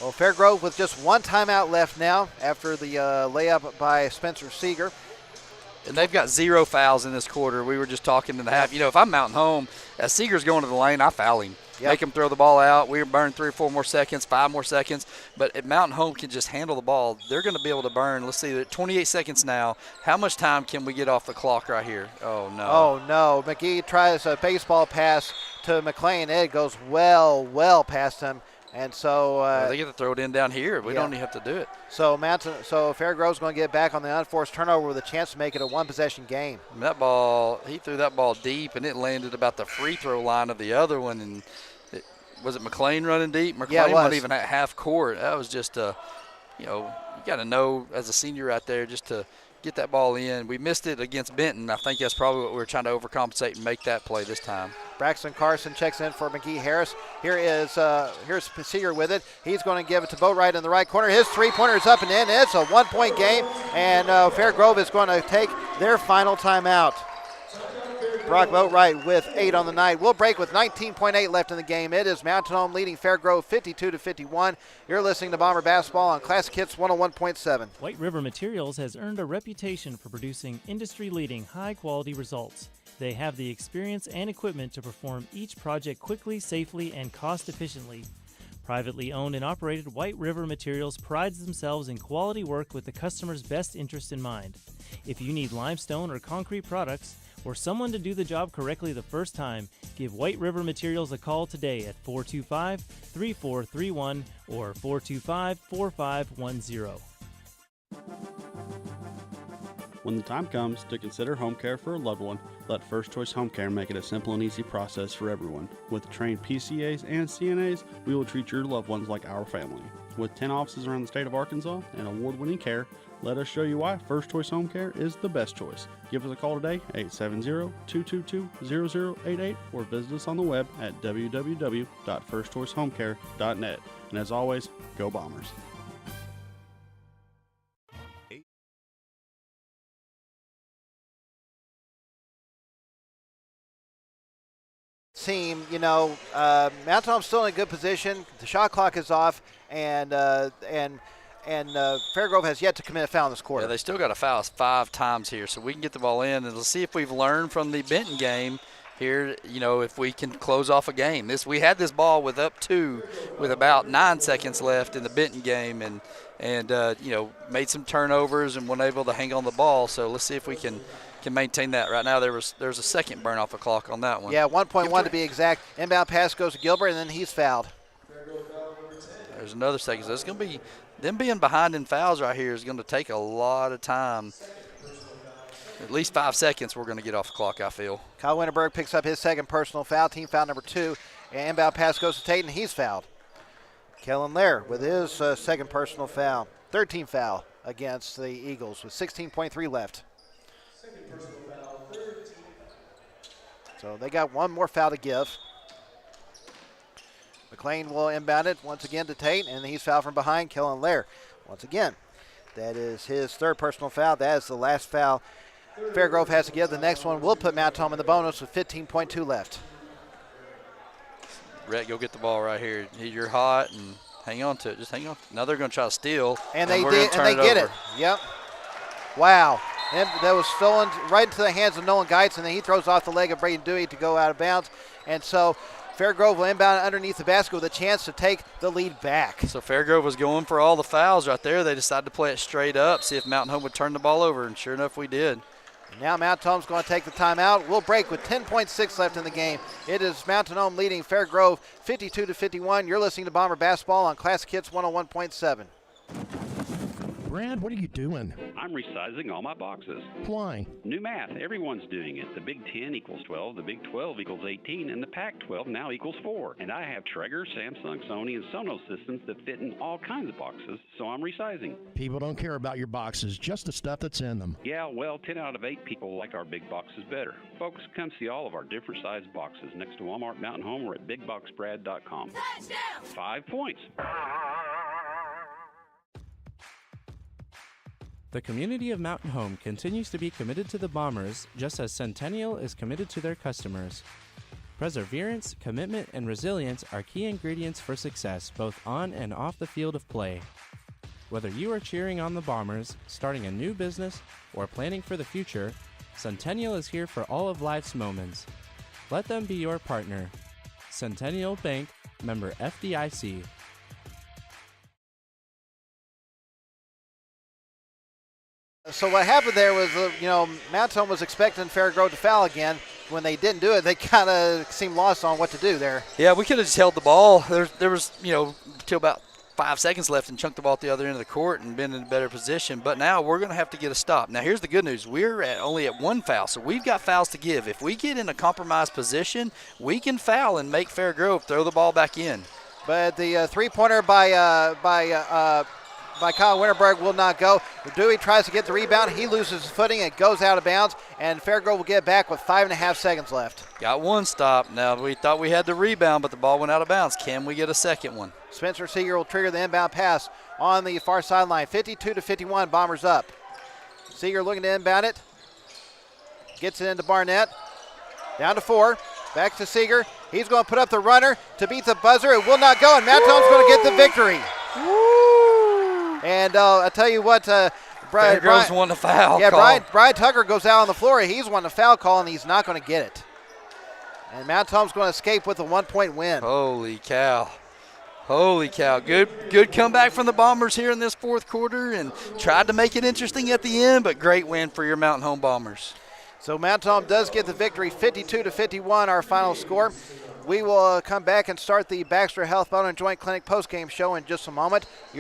Well, Fairgrove with just 1 timeout left now after the layup by Spencer Seeger. And they've got 0 fouls in this quarter. We were just talking in the half. You know, if I'm Mountain Home, as Seeger's going to the lane, I foul him. Yep. Make him throw the ball out. We burn 3 or 4 more seconds, 5 more seconds. But if Mountain Home can just handle the ball, they're going to be able to burn. Let's see, 28 seconds now. How much time can we get off the clock right here? Oh, no. Oh, no. McGee tries a baseball pass to McLean. It goes well past him. And so they get to throw it in down here. We don't even have to do it. So Fairgrove's going to get back on the unforced turnover with a chance to make it a 1-possession game. That ball, he threw that ball deep, and it landed about the free throw line of the other one. And was it McLean running deep? McLean wasn't even at half court. That was just you got to know as a senior out there just to get that ball in. We missed it against Benton. I think that's probably what we were trying to overcompensate and make that play this time. Braxton Carson checks in for McGee Harris. Here's Seeger with it. He's going to give it to Boatwright in the right corner. His three-pointer is up and in. It's a 1-point game, and Fairgrove is going to take their final timeout. Brock Boatwright with 8 on the night. We'll break with 19.8 left in the game. It is Mountain Home leading Fairgrove 52-51. You're listening to Bomber Basketball on Classic Hits 101.7. White River Materials has earned a reputation for producing industry-leading high-quality results. They have the experience and equipment to perform each project quickly, safely, and cost-efficiently. Privately owned and operated, White River Materials prides themselves in quality work with the customer's best interest in mind. If you need limestone or concrete products, or someone to do the job correctly the first time, give White River Materials a call today at 425-3431 or 425-4510. When the time comes to consider home care for a loved one, let First Choice Home Care make it a simple and easy process for everyone. With trained PCAs and CNAs, we will treat your loved ones like our family. With 10 offices around the state of Arkansas and award-winning care, let us show you why First Choice Home Care is the best choice. Give us a call today, 870-222-0088, or visit us on the web at www.firstchoicehomecare.net. And as always, go Bombers. Team, Mount Home's still in a good position. The shot clock is off, and Fairgrove has yet to commit a foul in this quarter. Yeah, they still got to foul us 5 times here, so we can get the ball in, and let's see if we've learned from the Benton game here. If we can close off a game. We had this ball with up 2 with about 9 seconds left in the Benton game, and made some turnovers and weren't able to hang on the ball. So let's see if we can maintain that. Right now there's a second burn off a clock on that one. Yeah, 1.1 to be exact. Inbound pass goes to Gilbert, and then he's fouled. There's another second. So it's going to be them being behind in fouls right here is going to take a lot of time. At least 5 seconds we're going to get off the clock, I feel. Kyle Winterberg picks up his second personal foul, team foul number 2. And inbound pass goes to Tate, and he's fouled. Kellen Lair with his second personal foul. 13th foul against the Eagles with 16.3 left. So they got one more foul to give. McLean will inbound it once again to Tate, and he's fouled from behind. Kellen Lair, once again, that is his third personal foul. That is the last foul Fairgrove has to give. The next one will put Mount Home in the bonus with 15.2 left. Rhett, go get the ball right here. You're hot, and hang on to it. Just hang on. Now they're going to try to steal, and they did, and they get it. Yep. Wow. And that was stolen right into the hands of Nolan Geitz, and then he throws off the leg of Braden Dewey to go out of bounds. And so Fairgrove will inbound underneath the basket with a chance to take the lead back. So Fairgrove was going for all the fouls right there. They decided to play it straight up, see if Mountain Home would turn the ball over, and sure enough, we did. And now Mountain Home's going to take the timeout. We'll break with 10.6 left in the game. It is Mountain Home leading Fairgrove 52-51. You're listening to Bomber Basketball on Classic Hits 101.7. Brad, what are you doing? I'm resizing all my boxes. Why? New math. Everyone's doing it. The Big 10 equals 12, the Big 12 equals 18, and the Pac-12 now equals 4. And I have Traeger, Samsung, Sony, and Sonos systems that fit in all kinds of boxes, so I'm resizing. People don't care about your boxes, just the stuff that's in them. Yeah, well, 10 out of 8 people like our big boxes better. Folks, come see all of our different size boxes next to Walmart Mountain Home or at BigBoxBrad.com. Touchdown! 5 points. The community of Mountain Home continues to be committed to the Bombers, just as Centennial is committed to their customers. Perseverance, commitment, and resilience are key ingredients for success both on and off the field of play. Whether you are cheering on the Bombers, starting a new business, or planning for the future, Centennial is here for all of life's moments. Let them be your partner. Centennial Bank, member FDIC. So what happened there was, Mount Home was expecting Fairgrove to foul again. When they didn't do it, they kind of seemed lost on what to do there. Yeah, we could have just held the ball. There was, till about 5 seconds left and chunked the ball at the other end of the court and been in a better position. But now we're going to have to get a stop. Now, here's the good news. We're only at 1 foul, so we've got fouls to give. If we get in a compromised position, we can foul and make Fairgrove throw the ball back in. But the three-pointer by Kyle Winterberg will not go. Dewey tries to get the rebound. He loses his footing. It goes out of bounds, and Fairgrove will get back with 5.5 seconds left. Got one stop. Now, we thought we had the rebound, but the ball went out of bounds. Can we get a second one? Spencer Seeger will trigger the inbound pass on the far sideline. 52-51, Bombers up. Seeger looking to inbound it. Gets it into Barnett. Down to 4. Back to Seeger. He's going to put up the runner to beat the buzzer. It will not go, and Mount Home's going to get the victory. And I'll tell you what, Fairgrove's won the foul call. Yeah, Brian Tucker goes out on the floor. He's won the foul call, and he's not going to get it. And Mount Home's going to escape with a 1-point win. Holy cow. Holy cow. Good comeback from the Bombers here in this fourth quarter, and tried to make it interesting at the end, but great win for your Mountain Home Bombers. So Mountain Home does get the victory, 52-51, our final score. We will come back and start the Baxter Health Bone and Joint Clinic postgame show in just a moment.